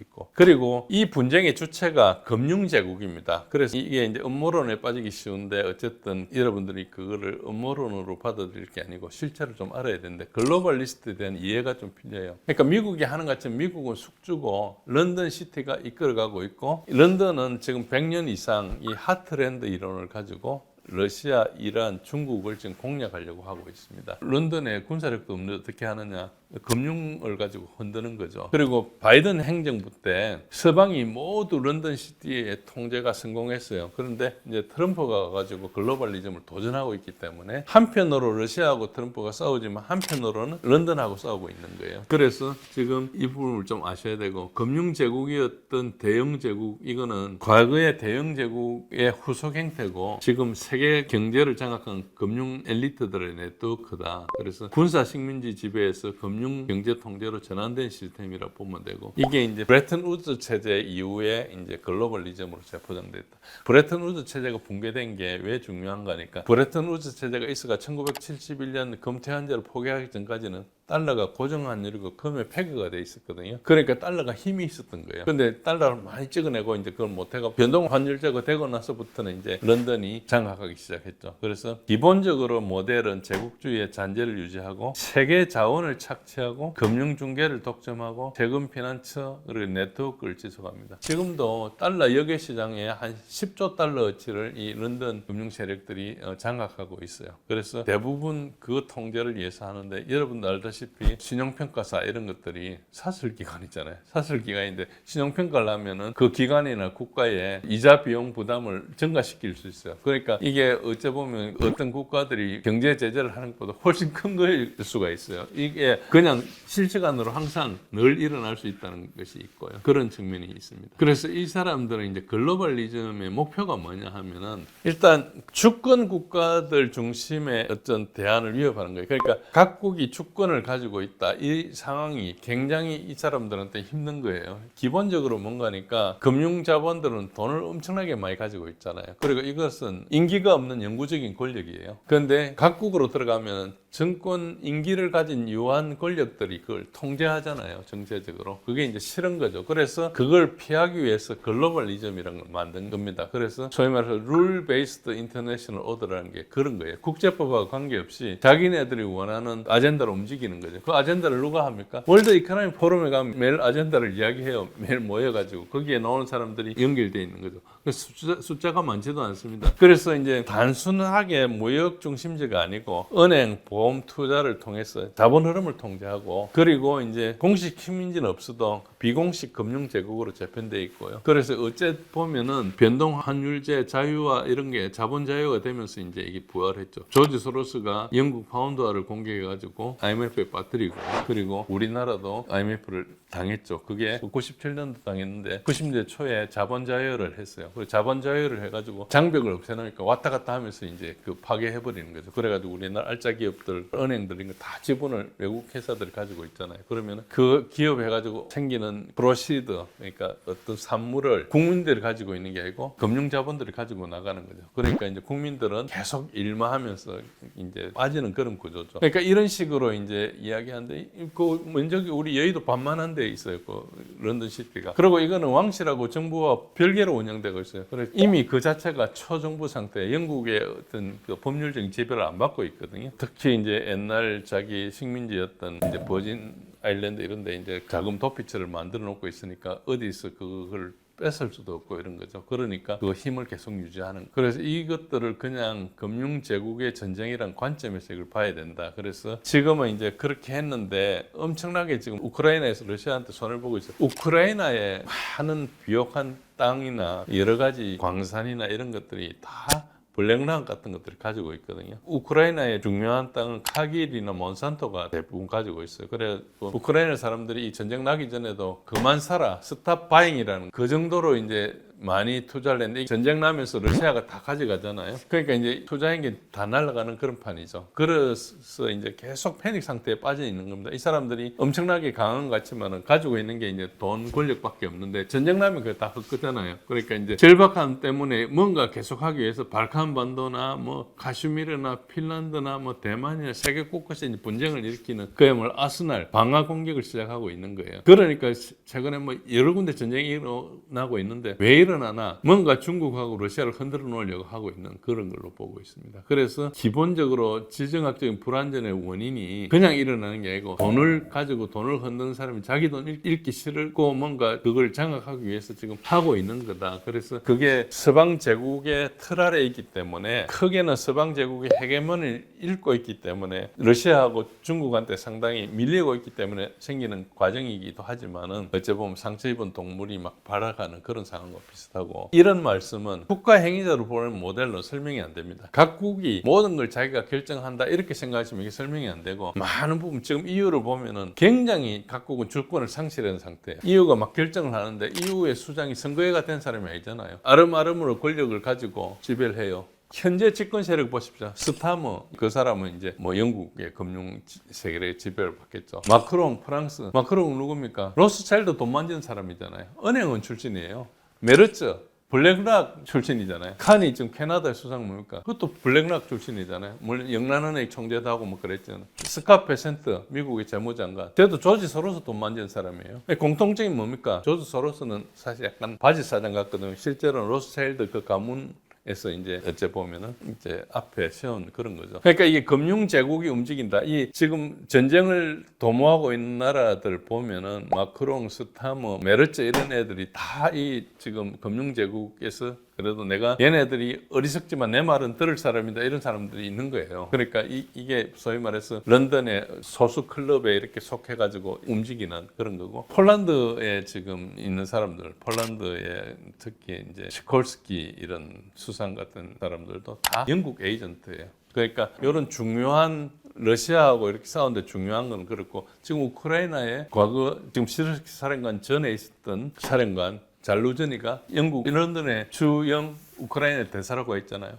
있고 그리고 이 분쟁의 주체가 금융제국입니다. 그래서 이게 이제 음모론에 빠지기 쉬운데 어쨌든 여러분들이 그거를 음모론으로 받아들일 게 아니고 실체를 좀 알아야 되는데 글로벌리스트에 대한 이해가 좀 필요해요. 그러니까 미국이 하는 것처럼 미국은 숙주고 런던 시티가 이끌어가고 있고 런던은 지금 100년 이상 이 하트랜드 이론을 가지고 러시아, 이란, 중국을 지금 공략하려고 하고 있습니다. 런던에 군사력도 없는데 어떻게 하느냐? 금융을 가지고 흔드는 거죠. 그리고 바이든 행정부 때 서방이 모두 런던 시티의 통제가 성공했어요. 그런데 이제 트럼프가 가지고 글로벌리즘을 도전하고 있기 때문에 한편으로 러시아하고 트럼프가 싸우지만 한편으로는 런던하고 싸우고 있는 거예요. 그래서 지금 이 부분을 좀 아셔야 되고 금융제국이었던 대영제국 이거는 과거의 대영제국의 후속 형태고 지금 세계 경제를 장악한 금융 엘리트들의 네트워크다. 그래서 군사 식민지 지배에서 금융 경제 통제로 전환된 시스템이라 보면 되고 이게 이제 브레튼 우드 체제 이후에 이제 글로벌리즘으로 재포장됐다. 브레튼 우드 체제가 붕괴된 게 왜 중요한가니까 브레튼 우드 체제가 있어가 1971년 금태환제를 포기하기 전까지는 달러가 고정환율이고 금의 패거가 돼 있었거든요. 그러니까 달러가 힘이 있었던 거예요. 근데 달러를 많이 찍어내고 이제 그걸 못해가 변동환율제가 되고 나서부터는 이제 런던이 장악하기 시작했죠. 그래서 기본적으로 모델은 제국주의의 잔재를 유지하고 세계 자원을 착취하고 금융중개를 독점하고 세금 피난처 그리고 네트워크를 지속합니다. 지금도 달러 역외 시장에 한 10조 달러어치를 이 런던 금융 세력들이 장악하고 있어요. 그래서 대부분 그 통제를 위해서 하는데 여러분도 알다시피 신용평가사 이런 것들이 사설기관 있잖아요. 사설기관인데 신용평가를 하면은 그 기관이나 국가의 이자 비용 부담을 증가시킬 수 있어요. 그러니까 이게 어째 보면 어떤 국가들이 경제 제재를 하는 것보다 훨씬 큰 거일 수가 있어요. 이게 그냥 실시간으로 항상 늘 일어날 수 있다는 것이 있고요. 그런 측면이 있습니다. 그래서 이 사람들은 이제 글로벌리즘의 목표가 뭐냐 하면은 일단 주권 국가들 중심의 어떤 대안을 위협하는 거예요. 그러니까 각국이 주권을 가지고 있다. 이 상황이 굉장히 이 사람들한테 힘든 거예요. 기본적으로 뭔가니까 금융자본들은 돈을 엄청나게 많이 가지고 있잖아요. 그리고 이것은 임기가 없는 영구적인 권력이에요. 그런데 각국으로 들어가면 정권 임기를 가진 유한 권력들이 그걸 통제하잖아요. 정체적으로. 그게 이제 싫은 거죠. 그래서 그걸 피하기 위해서 글로벌리즘이라는 걸 만든 겁니다. 그래서 소위 말해서 룰 베이스드 인터내셔널 오더라는 게 그런 거예요. 국제법과 관계없이 자기네들이 원하는 아젠다로 움직이는 거죠. 그 아젠다를 누가 합니까? 월드 이코노미 포럼에 가면 매일 아젠다를 이야기해요. 매일 모여가지고 거기에 나오는 사람들이 연결되어 있는 거죠. 숫자가 많지도 않습니다. 그래서 이제 단순하게 무역 중심제가 아니고 은행, 보험, 투자를 통해서 자본 흐름을 통제하고 그리고 이제 공식 식민지는 없어도 비공식 금융 제국으로 재편되어 있고요. 그래서 어째 보면은 변동 환율제 자유화 이런 게 자본 자유가 되면서 이제 이게 부활했죠. 조지 소로스가 영국 파운드화를 공개해가지고 IMF에 빠뜨리고 그리고 우리나라도 IMF를 당했죠. 그게 97년도 당했는데 90년대 초에 자본 자유를 했어요. 그리고 자본 자유를 해가지고 장벽을 없애놓으니까 왔다 갔다 하면서 이제 그 파괴해버리는 거죠. 그래가지고 우리나라 알짜 기업들, 은행들 이런 거 다 지분을 외국 회사들이 가지고 있잖아요. 그러면 그 기업 해가지고 생기는 프로시드, 그러니까 어떤 산물을 국민들이 가지고 있는 게 아니고 금융자본들이 가지고 나가는 거죠. 그러니까 이제 국민들은 계속 일마하면서 이제 빠지는 그런 구조죠. 그러니까 이런 식으로 이제 이야기하는데 그 면적이 우리 여의도 반만한데 데 있었고 런던 시티가. 그리고 이거는 왕실하고 정부와 별개로 운영되고 있어요. 그래서 이미 그 자체가 초정부 상태, 영국의 어떤 그 법률적인 지배를 안 받고 있거든요. 특히 이제 옛날 자기 식민지였던 이제 버진 아일랜드 이런 데 이제 자금 도피처를 만들어 놓고 있으니까 어디서 그걸 뺏을 수도 없고 이런 거죠. 그러니까 그 힘을 계속 유지하는. 그래서 이것들을 그냥 금융 제국의 전쟁이란 관점에서 이걸 봐야 된다. 그래서 지금은 이제 그렇게 했는데 엄청나게 지금 우크라이나에서 러시아한테 손을 보고 있어요. 우크라이나에 많은 비옥한 땅이나 여러 가지 광산이나 이런 것들이 다 블랙락 같은 것들을 가지고 있거든요. 우크라이나의 중요한 땅은 카길이나 몬산토가 대부분 가지고 있어요. 그래서 우크라이나 사람들이 이 전쟁 나기 전에도 그만 사라, 스탑 바잉이라는 그 정도로 이제 많이 투자를 했는데 전쟁 나면서 러시아가 다 가져가잖아요. 그러니까 이제 투자한 게 다 날아가는 그런 판이죠. 그래서 이제 계속 패닉 상태에 빠져 있는 겁니다. 이 사람들이 엄청나게 강한 것 같지만은 가지고 있는 게 이제 돈, 권력밖에 없는데 전쟁 나면 그게 다 헛거잖아요. 그러니까 이제 절박함 때문에 뭔가 계속하기 위해서 발칸 반도나 뭐 카슈미르나 핀란드나 뭐 대만이나 세계 곳곳에 이제 분쟁을 일으키는 그야말로 아스날 방아 공격을 시작하고 있는 거예요. 그러니까 최근에 뭐 여러 군데 전쟁이 일어나고 있는데 왜 일어나나 뭔가 중국하고 러시아를 흔들어 놓으려고 하고 있는 그런 걸로 보고 있습니다. 그래서 기본적으로 지정학적인 불안전의 원인이 그냥 일어나는 게 아니고 돈을 가지고 돈을 흔드는 사람이 자기 돈 잃기 싫고 뭔가 그걸 장악하기 위해서 지금 하고 있는 거다. 그래서 그게 서방 제국의 틀 아래에 있기 때문에 크게는 서방 제국의 헤게몬을 잃고 있기 때문에 러시아하고 중국한테 상당히 밀리고 있기 때문에 생기는 과정이기도 하지만은 어째 보면 상처 입은 동물이 막 발아가는 그런 상황과 비슷하고 이런 말씀은 국가 행위자로 보는 모델로 설명이 안 됩니다. 각국이 모든 걸 자기가 결정한다 이렇게 생각하시면 이게 설명이 안 되고 많은 부분 지금 EU를 보면은 굉장히 각국은 주권을 상실한 상태예요. EU가 막 결정을 하는데 EU의 수장이 선거회가 된 사람이 아니잖아요. 아름아름으로 권력을 가지고 지배를 해요. 현재 집권 세력 보십시오. 스타머 그 사람은 이제 뭐 영국의 금융 세계의 지배를 받겠죠. 마크롱 프랑스 마크롱 누굽니까? 로스차일드 돈 만지는 사람이잖아요. 은행원 출신이에요. 메르츠 블랙락 출신이잖아요. 칸이 지금 캐나다의 수상 뭡니까? 그것도 블랙락 출신이잖아요. 물론 영란은행 총재도 하고 뭐 그랬잖아요. 스캇 베센트 미국의 재무장관. 걔도 조지 소로스 돈 만지는 사람이에요. 공통점이 뭡니까? 조지 소로스는 사실 약간 바지 사장 같거든요. 실제로는 로스차일드 그 가문 에서 이제 어째 보면은 이제 앞에 세운 그런 거죠. 그러니까 이게 금융 제국이 움직인다. 이 지금 전쟁을 도모하고 있는 나라들 보면은 마크롱, 스타머, 메르츠 이런 애들이 다 이 지금 금융 제국에서 그래도 내가 얘네들이 어리석지만 내 말은 들을 사람이다 이런 사람들이 있는 거예요. 그러니까 이게 소위 말해서 런던의 소수 클럽에 이렇게 속해가지고 움직이는 그런 거고 폴란드에 지금 있는 사람들, 폴란드에 특히 이제 시콜스키 이런 수상 같은 사람들도 다 영국 에이전트예요. 그러니까 이런 중요한 러시아하고 이렇게 싸우는데 중요한 건 그렇고 지금 우크라이나에 과거 지금 시르스키 사령관 전에 있었던 사령관 잘루저니가 영국 런던의 주영 우크라이나 대사라고 했잖아요.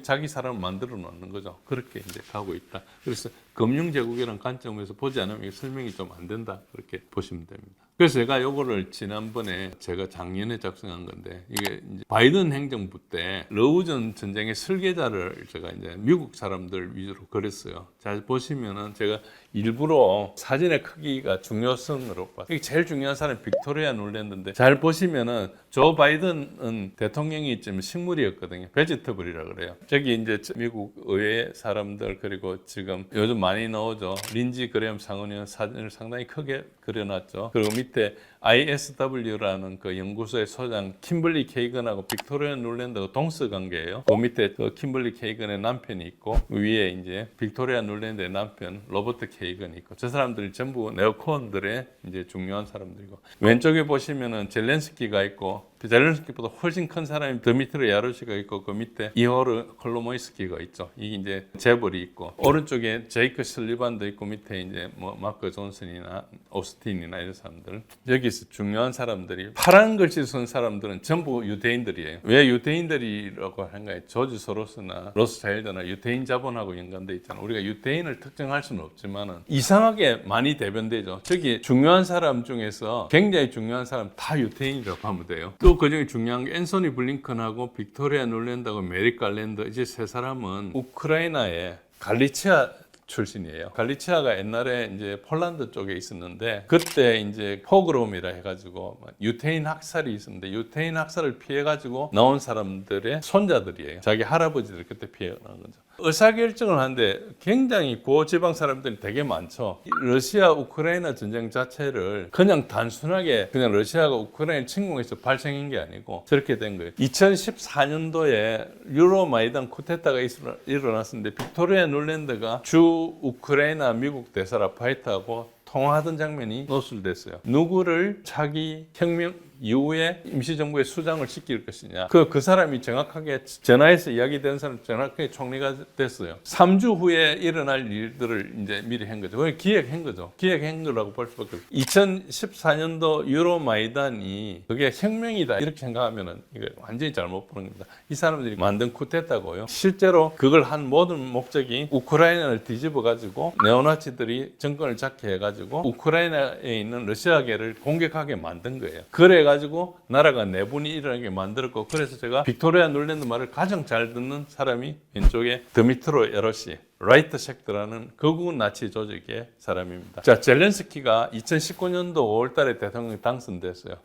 자기 사람을 만들어 놓는 거죠. 그렇게 이제 가고 있다. 그래서 금융제국이라는 관점에서 보지 않으면 설명이 좀 안 된다. 그렇게 보시면 됩니다. 그래서 제가 요거를 지난번에 제가 작년에 작성한 건데 이게 이제 바이든 행정부 때 러우전 전쟁의 설계자를 제가 이제 미국 사람들 위주로 그렸어요. 잘 보시면은 제가 일부러 사진의 크기가 중요성으로 봤어요. 이게 제일 중요한 사람이 빅토리아 놀랜드인데 잘 보시면은 조 바이든은 대통령이 좀 식물이었거든요. 베지터블이라고 그래요. 저기 이제 미국 의회 사람들 그리고 지금 요즘 많이 나오죠. 린지 그레엄 상원의원 사진을 상당히 크게 그려놨죠. 그리고 밑에 ISW라는 그 연구소의 소장 kimberly 케이건하고 빅토리아 놀랜드가 동서 관계예요. 그 밑에 그 kimberly 케이건의 남편이 있고 위에 이제 빅토리아 놀랜드의 남편 로버트 케이건이 있고 저 사람들이 전부 네오콘들의 이제 중요한 사람들이고 왼쪽에 보시면은 젤렌스키가 있고 젤렌스키보다 훨씬 큰 사람이 드미트리 야로시가 있고 그 밑에 이호르 콜로모이스키가 있죠. 이게 이제 재벌이 있고 오른쪽에 제이크 슬리반도 있고 밑에 이제 뭐 마크 존슨이나 오스틴이나 이런 사람들 여기서 중요한 사람들이 파란 글씨 쓴 사람들은 전부 유대인들이에요. 왜 유대인들이라고 하는가요? 조지 소로스나 로스차일드나 유대인 자본하고 연관돼 있잖아요. 우리가 유대인을 특정할 수는 없지만은 이상하게 많이 대변되죠. 저기 중요한 사람 중에서 굉장히 중요한 사람 다 유대인이라고 하면 돼요. 또 그중에 중요한 게 앤소니 블링컨하고 빅토리아 놀랜드하고 메리 갈랜드 이제 세 사람은 우크라이나의 갈리치아 출신이에요. 갈리치아가 옛날에 이제 폴란드 쪽에 있었는데 그때 이제 포그롬이라 해가지고 유태인 학살이 있었는데 유태인 학살을 피해가지고 나온 사람들의 손자들이에요. 자기 할아버지들 그때 피해 나온 거죠. 의사결정을 하는데 굉장히 고지방 사람들이 되게 많죠. 러시아 우크라이나 전쟁 자체를 그냥 단순하게 그냥 러시아가 우크라이나 침공해서 발생한 게 아니고 저렇게 된 거예요. 2014년도에 유로마이단 쿠데타가 일어났었는데 빅토리아 눌랜드가 주 우크라이나 미국 대사 라파이트하고 통화하던 장면이 노출됐어요. 누구를 차기 혁명 이후에 임시정부의 수장을 시킬 것이냐. 그 사람이 정확하게 전화해서 이야기된 사람 정확하게 총리가 됐어요. 3주 후에 일어날 일들을 이제 미리 한 거죠. 그걸 기획한 거죠. 기획한 거라고 볼 수밖에 없어요. 2014년도 유로마이단이 그게 혁명이다 이렇게 생각하면은 이거 완전히 잘못 보는 겁니다. 이 사람들이 만든 쿠데타고요. 실제로 그걸 한 모든 목적이 우크라이나를 뒤집어 가지고 네오나치들이 정권을 잡게 해가지고 우크라이나에 있는 러시아계를 공격하게 만든 거예요. 그래가지고 나라가 내분이 일어나게 만들었고, 그래서 제가 빅토리아 눌랜드 말을 가장 잘 듣는 사람이 왼쪽에 드미트로 에로시 라이트 섹트라는 극우 나치 조직의 사람입니다. 자, 젤렌스키가 2019년도 5월달에 대통령 당선됐어요.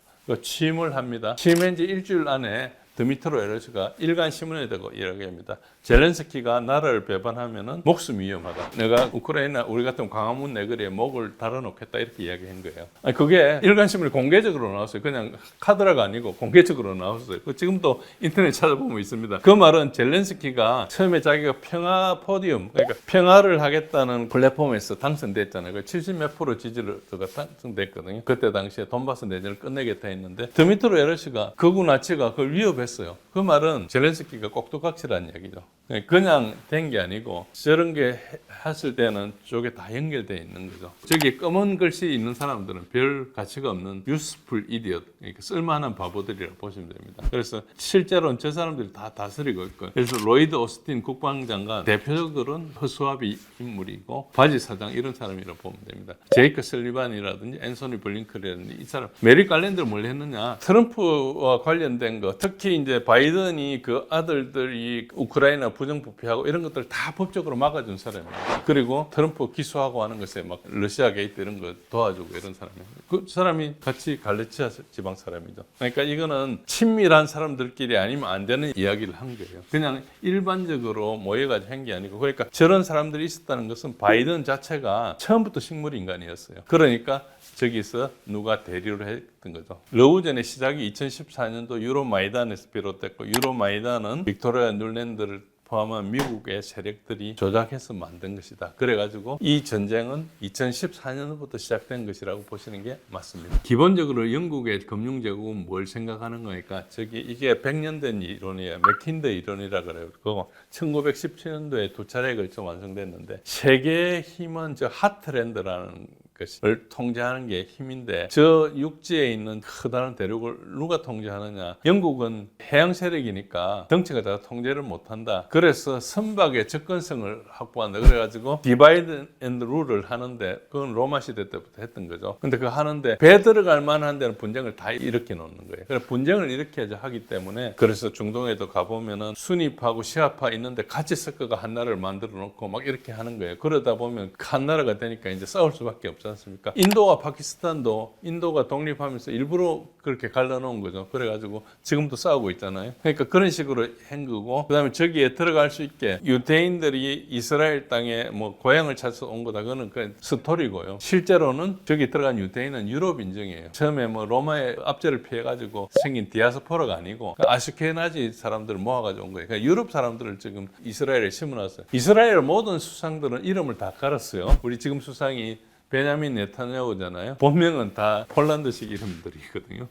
취임을 합니다. 취임한 지 일주일 안에 드미트로 에로시가 일간 신문에 대고 이야기합니다. 젤렌스키가 나라를 배반하면은 목숨이 위험하다. 내가 우크라이나 우리 같은 광화문 내거리에 목을 달아놓겠다 이렇게 이야기한 거예요. 아니, 그게 일간 신문에 공개적으로 나왔어요. 그냥 카드라가 아니고 공개적으로 나왔어요. 지금도 인터넷 찾아보면 있습니다. 그 말은 젤렌스키가 처음에 자기가 평화 포디움, 그러니까 평화를 하겠다는 플랫폼에서 당선됐잖아요. 70몇 프로 지지율가 당선됐거든요. 그때 당시에 돈바스 내전을 끝내겠다 했는데 드미트로 에로시가 극우 나치가 그걸 위협했어요. 그 말은 젤렌스키가 꼭두각시라는 얘기죠. 그냥 된 게 아니고 저런 게 했을 때는 쪽에 다 연결되어 있는 거죠. 저기 검은 글씨 있는 사람들은 별 가치가 없는 useful idiot, 그러니까 쓸만한 바보들이라고 보시면 됩니다. 그래서 실제로는 저 사람들이 다 다스리고 있고, 그래서 로이드 오스틴 국방장관 대표적으로는 허수아비 인물이고 바지 사장 이런 사람이라고 보면 됩니다. 제이크 설리반이라든지 앤소니 블링컨이라든지 이 사람 메리 갈랜드를 뭘 했느냐, 트럼프와 관련된 거, 특히 이제 바이든이 그 아들들이 우크라이나 부정부패하고 이런 것들 다 법적으로 막아준 사람이에요. 그리고 트럼프 기소하고 하는 것에 막 러시아 게이트 이런 거 도와주고 이런 사람이에요. 그 사람이 같이 갈리치아 지방 사람이죠. 그러니까 이거는 친밀한 사람들끼리 아니면 안 되는 이야기를 한 거예요. 그냥 일반적으로 모여가지고 한 게 아니고, 그러니까 저런 사람들이 있었다는 것은 바이든 자체가 처음부터 식물 인간이었어요. 그러니까 저기서 누가 대리를 했던 거죠. 러우전의 시작이 2014년도 유로마이단에서 비롯됐고, 유로마이단은 빅토리아 눌랜드를 포함한 미국의 세력들이 조작해서 만든 것이다. 그래가지고 이 전쟁은 2014년부터 시작된 것이라고 보시는 게 맞습니다. 기본적으로 영국의 금융제국은 뭘 생각하는 거니까 이게 100년 된 이론이에요. 맥킨더 이론이라 그래요. 그거 1917년도에 두 차례에 걸쳐 완성됐는데, 세계의 힘은 저 하트랜드라는 것을 통제하는 게 힘인데, 저 육지에 있는 커다란 대륙을 누가 통제하느냐? 영국은 해양 세력이니까 덩치가 다 통제를 못한다. 그래서 선박의 접근성을 확보한다. 그래가지고 디바이드 앤드 룰을 하는데, 그건 로마 시대 때부터 했던 거죠. 근데 그거 하는데 배 들어갈 만한 데는 분쟁을 다 일으켜 놓는 거예요. 그래서 분쟁을 일으켜야 하기 때문에, 그래서 중동에도 가보면은 순위파하고 시아파 있는데 같이 섞어가 한 나라를 만들어 놓고 막 이렇게 하는 거예요. 그러다 보면 한 나라가 되니까 이제 싸울 수밖에 없죠. 않습니까? 인도와 파키스탄도 인도가 독립하면서 일부러 그렇게 갈라놓은 거죠. 그래가지고 지금도 싸우고 있잖아요. 그러니까 그런 식으로 한 거고, 그다음에 저기에 들어갈 수 있게 유대인들이 이스라엘 땅에 뭐 고향을 찾아서 온 거다. 그거는 그 스토리고요. 실제로는 저기 들어간 유대인은 유럽 인종이에요. 처음에 뭐 로마의 압제를 피해가지고 생긴 디아스포라가 아니고 아슈케나지 사람들을 모아가지고 온 거예요. 그러니까 유럽 사람들을 지금 이스라엘에 심어놨어요. 이스라엘 모든 수상들은 이름을 다 갈았어요. 우리 지금 수상이 베냐민 네타냐후잖아요. 본명은 다 폴란드식 이름들이거든요.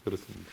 그렇습니다.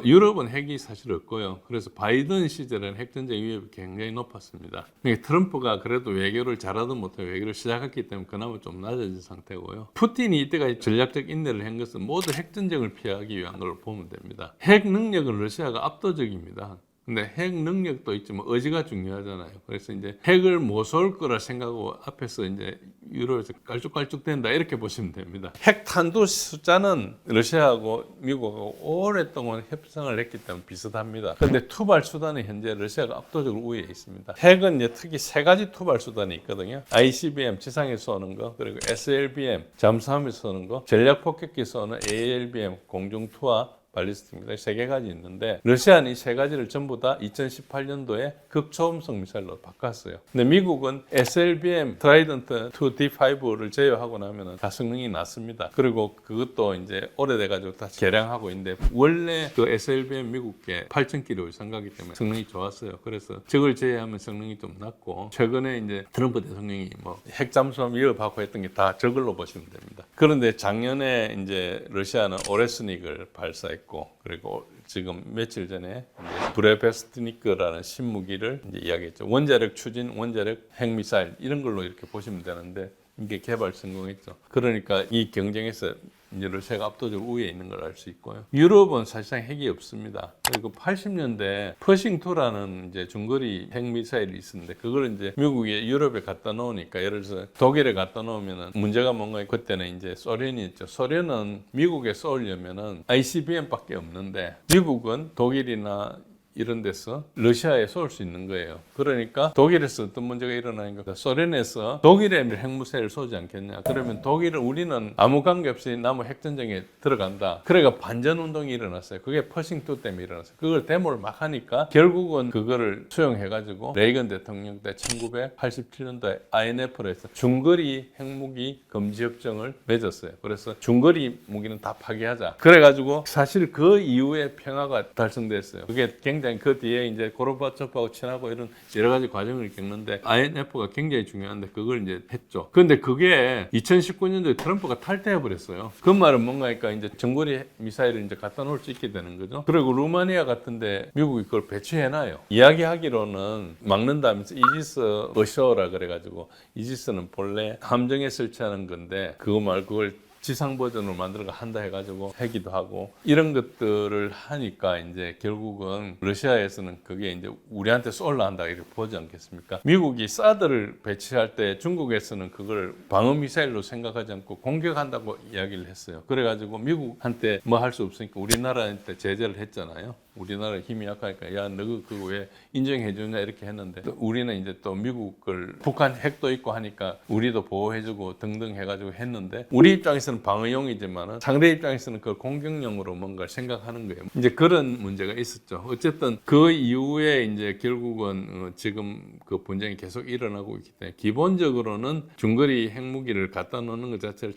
유럽은 핵이 사실 없고요. 그래서 바이든 시절에는 핵전쟁 위협이 굉장히 높았습니다. 그러니까 트럼프가 그래도 외교를 잘하든 못하든 외교를 시작했기 때문에 그나마 좀 낮아진 상태고요. 푸틴이 이때까지 전략적 인내를 한 것은 모두 핵전쟁을 피하기 위한 걸 보면 됩니다. 핵 능력은 러시아가 압도적입니다. 근데 핵 능력도 있지만 의지가 중요하잖아요. 그래서 이제 핵을 못 쏠 거라 생각하고 앞에서 이제 유럽에서 깔쭉깔쭉된다 이렇게 보시면 됩니다. 핵 탄두 숫자는 러시아하고 미국하고 오랫동안 협상을 했기 때문에 비슷합니다. 근데 투발 수단은 현재 러시아가 압도적으로 우위에 있습니다. 핵은 이제 특히 세 가지 투발 수단이 있거든요. ICBM 지상에서 쏘는 거, 그리고 SLBM 잠수함에서 쏘는 거, 전략 폭격기 쏘는 ALBM 공중 투하 발리스틱입니다. 세 개가지 있는데 러시아는 이 세 가지를 전부 다 2018년도에 극초음속 미사일로 바꿨어요. 근데 미국은 SLBM 트라이던트 2D5를 제어하고 나면은 다 성능이 낮습니다. 그리고 그것도 이제 오래돼 가지고 다시 개량하고 있는데 원래 그 SLBM 미국계 8,000km 이상 가기 때문에 성능이 좋았어요. 그래서 저걸 제외하면 성능이 좀 낮고 최근에 이제 트럼프 대통령이 뭐 핵잠수함 위협하고 했던 게 다 저걸로 보시면 됩니다. 그런데 작년에 이제 러시아는 오레스닉을 발사했고 그리고 지금 며칠 전에 브레베스트니크라는 신무기를 이제 이야기했죠. 원자력 추진, 원자력 핵미사일 이런 걸로 이렇게 보시면 되는데 이게 개발 성공했죠. 그러니까 이 경쟁에서 이제 러시아가 압도적으로 우위에 있는 걸 알 수 있고요. 유럽은 사실상 핵이 없습니다. 그리고 80년대 퍼싱2라는 이제 중거리 핵미사일이 있었는데 그걸 이제 미국이 유럽에 갖다 놓으니까 예를 들어서 독일에 갖다 놓으면은 문제가 뭔가 그때는 이제 소련이 있죠. 소련은 미국에 쏘려면은 ICBM밖에 없는데 미국은 독일이나 이런 데서 러시아에 쏠 수 있는 거예요. 그러니까 독일에서 어떤 문제가 일어나니까 소련에서 독일에 핵무사일을 쏘지 않겠냐. 그러면 독일은 우리는 아무 관계없이 남의 핵전쟁에 들어간다. 그러니까 반전운동이 일어났어요. 그게 퍼싱2 때문에 일어났어요. 그걸 데모를 막 하니까 결국은 그거를 수용해가지고 레이건 대통령 때 1987년도에 INF로 해서 중거리 핵무기 금지 협정을 맺었어요. 그래서 중거리 무기는 다 파기하자. 그래가지고 사실 그 이후에 평화가 달성됐어요. 그게 굉장히 그 뒤에 이제 고르바초프하고 친하고 이런 여러 가지 과정을 겪는데 INF가 굉장히 중요한데 그걸 이제 했죠. 그런데 그게 2019년도에 트럼프가 탈퇴해 버렸어요. 그 말은 뭔가니까 이제 정거리 미사일을 이제 갖다 놓을 수 있게 되는 거죠. 그리고 루마니아 같은데 미국이 그걸 배치해놔요. 이야기하기로는 막는다면서 이지스 어쇼라 그래가지고 이지스는 본래 함정에 설치하는 건데 그거 말고 그걸 지상 버전으로 만들어가 한다 해가지고 하기도 하고 이런 것들을 하니까 이제 결국은 러시아에서는 그게 이제 우리한테 쏠라 한다 이렇게 보지 않겠습니까? 미국이 사드를 배치할 때 중국에서는 그걸 방어 미사일로 생각하지 않고 공격한다고 이야기를 했어요. 그래가지고 미국한테 뭐 할 수 없으니까 우리나라한테 제재를 했잖아요. 우리나라 힘이 약하니까 야 너 그거 왜 인정해 주냐 이렇게 했는데 우리는 이제 또 미국을 북한 핵도 있고 하니까 우리도 보호해주고 등등 해가지고 했는데 우리 입장에서는 방어용이지만 상대 입장에서는 그걸 공격용으로 뭔가를 생각하는 거예요. 이제 그런 문제가 있었죠. 어쨌든 그 이후에 이제 결국은 지금 그 분쟁이 계속 일어나고 있기 때문에 기본적으로는 중거리 핵무기를 갖다 놓는 것 자체를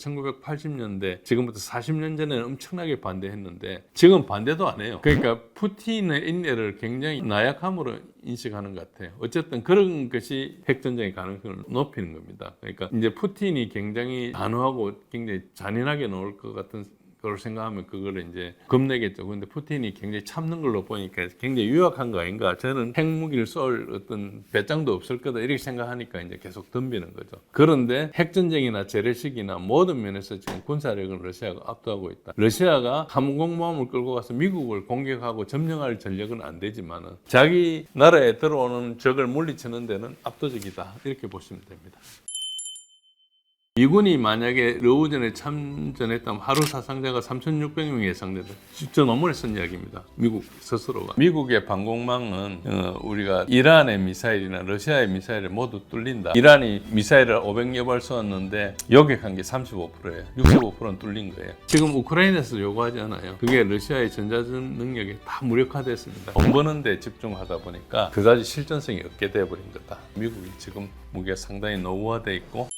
1980년대 지금부터 40년 전에는 엄청나게 반대했는데 지금 반대도 안 해요. 그러니까 푸틴의 인내를 굉장히 나약함으로 인식하는 것 같아요. 어쨌든 그런 것이 핵전쟁의 가능성을 높이는 겁니다. 그러니까 이제 푸틴이 굉장히 단호하고 굉장히 잔인하게 나올 것 같은 걸 생각하면 그거를 이제 겁내겠죠. 근데 푸틴이 굉장히 참는 걸로 보니까 굉장히 유약한 거 아닌가. 저는 핵무기를 쏠 어떤 배짱도 없을 거다 이렇게 생각하니까 이제 계속 덤비는 거죠. 그런데 핵전쟁이나 재래식이나 모든 면에서 지금 군사력은 러시아가 압도하고 있다. 러시아가 항공모함을 끌고 가서 미국을 공격하고 점령할 전력은 안 되지만은 자기 나라에 들어오는 적을 물리치는 데는 압도적이다. 이렇게 보시면 됩니다. 미군이 만약에 러우전에 참전했다면 하루 사상자가 3,600명이 예상된다. 진짜 너무나 쓴 이야기입니다. 미국 스스로가. 미국의 방공망은 우리가 이란의 미사일이나 러시아의 미사일을 모두 뚫린다. 이란이 미사일을 500여 발 쏘았는데 요격한 게 35%예요. 65%는 뚫린 거예요. 지금 우크라이나에서 요구하지 않아요. 그게 러시아의 전자전 능력이 다 무력화됐습니다. 돈 버는 데 집중하다 보니까 그다지 실전성이 없게 돼버린 거다. 미국이 지금 무기가 상당히 노후화돼 있고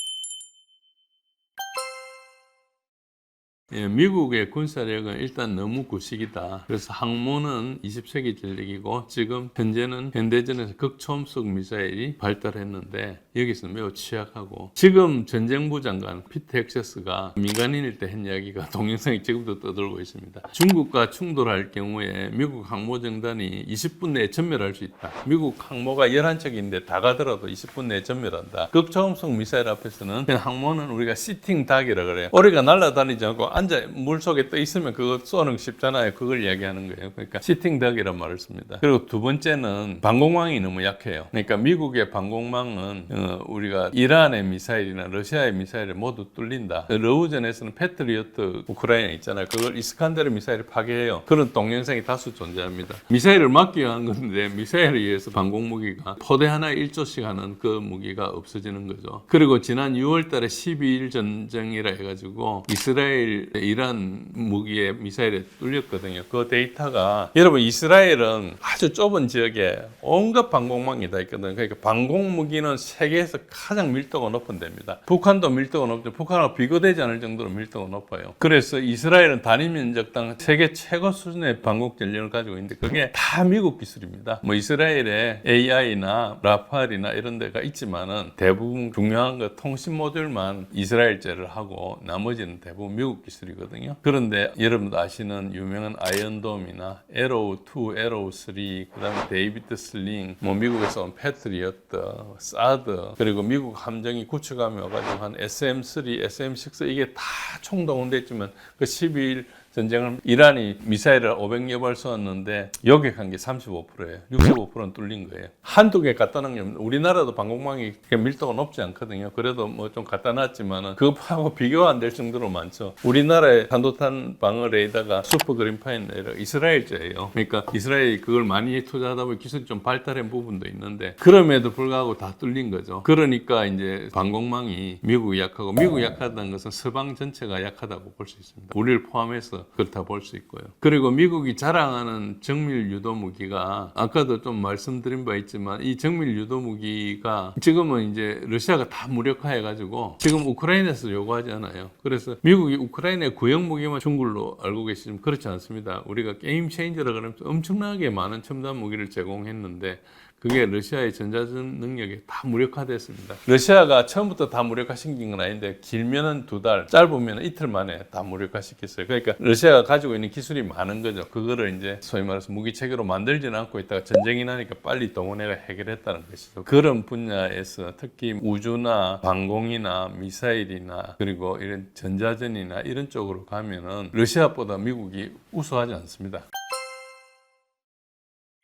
예, 미국의 군사력은 일단 너무 구식이다. 그래서 항모는 20세기 전력이고 지금 현재는 현대전에서 극초음속 미사일이 발달했는데 여기서는 매우 취약하고 지금 전쟁부 장관 피터 헥세스가 민간인일 때 한 이야기가 동영상이 지금도 떠돌고 있습니다. 중국과 충돌할 경우에 미국 항모정단이 20분 내에 전멸할 수 있다. 미국 항모가 11척인데 다 가더라도 20분 내에 전멸한다. 극초음속 미사일 앞에서는 항모는 우리가 시팅 닭이라 그래요. 오리가 날아다니지 않고 앉아 물속에 떠 있으면 그거 쏘는 거 쉽잖아요. 그걸 이야기하는 거예요. 그러니까 시팅 닭이란 말을 씁니다. 그리고 두 번째는 방공망이 너무 약해요. 그러니까 미국의 방공망은 우리가 이란의 미사일이나 러시아의 미사일을 모두 뚫린다. 러우전에서는 패트리어트 우크라이나 있잖아요. 그걸 이스칸데르 미사일을 파괴해요. 그런 동영상이 다수 존재합니다. 미사일을 막기 위한 건데 미사일에 의해서 방공무기가 포대 하나에 1조씩 하는 그 무기가 없어지는 거죠. 그리고 지난 6월 달에 12일 전쟁이라 해가지고 이스라엘, 이란 무기에 미사일에 뚫렸거든요. 그 데이터가 여러분 이스라엘은 아주 좁은 지역에 온갖 방공망이 다 있거든요. 그러니까 방공무기는 세계에서 가장 밀도가 높은 데입니다. 북한도 밀도가 높죠. 북한하고 비교되지 않을 정도로 밀도가 높아요. 그래서 이스라엘은 단위 면적당 세계 최고 수준의 방공 전력을 가지고 있는데 그게 다 미국 기술입니다. 뭐 이스라엘에 AI나 라팔이나 이런 데가 있지만은 대부분 중요한 거 통신 모듈만 이스라엘제를 하고 나머지는 대부분 미국 기술이거든요. 그런데 여러분도 아시는 유명한 아이언돔이나 에로우2, 에로우3, 그다음에 데이비드 슬링, 뭐 미국에서 온 패트리어트, 사드, 그리고 미국 함정이 구축함에 와가지고 한 SM3, SM6 이게 다 총동원됐지만 그 12일 전쟁을 이란이 미사일을 500여 발 쏘았는데 요격한 게 35%예요. 65%는 뚫린 거예요. 한두 개 갖다 놓은 게 없는, 우리나라도 방공망이 밀도가 높지 않거든요. 그래도 뭐 좀 갖다 놨지만은 그것하고 비교가 안 될 정도로 많죠. 우리나라의 탄도탄 방어 레이더가 슈퍼 그린파인 레이더 이스라엘제예요. 그러니까 이스라엘이 그걸 많이 투자하다 보니 기술이 좀 발달한 부분도 있는데 그럼에도 불구하고 다 뚫린 거죠. 그러니까 이제 방공망이 미국이 약하고 미국이 약하다는 것은 서방 전체가 약하다고 볼 수 있습니다. 우리를 포함해서 그렇다 볼 수 있고요. 그리고 미국이 자랑하는 정밀 유도 무기가 아까도 좀 말씀드린 바 있지만 이 정밀 유도 무기가 지금은 이제 러시아가 다 무력화해가지고 지금 우크라이나에서 요구하지 않아요. 그래서 미국이 우크라이나의 구형 무기만 준 걸로 알고 계시지만 그렇지 않습니다. 우리가 게임 체인저라 그러면서 엄청나게 많은 첨단 무기를 제공했는데 그게 러시아의 전자전 능력이 다 무력화됐습니다. 러시아가 처음부터 다 무력화시킨 건 아닌데 길면은 2달, 짧으면 이틀 만에 다 무력화시켰어요. 그러니까 러시아가 가지고 있는 기술이 많은 거죠. 그거를 이제 소위 말해서 무기체계로 만들지는 않고 있다가 전쟁이 나니까 빨리 동원해가 해결했다는 것이죠. 그런 분야에서 특히 우주나 방공이나 미사일이나 그리고 이런 전자전이나 이런 쪽으로 가면은 러시아보다 미국이 우수하지 않습니다.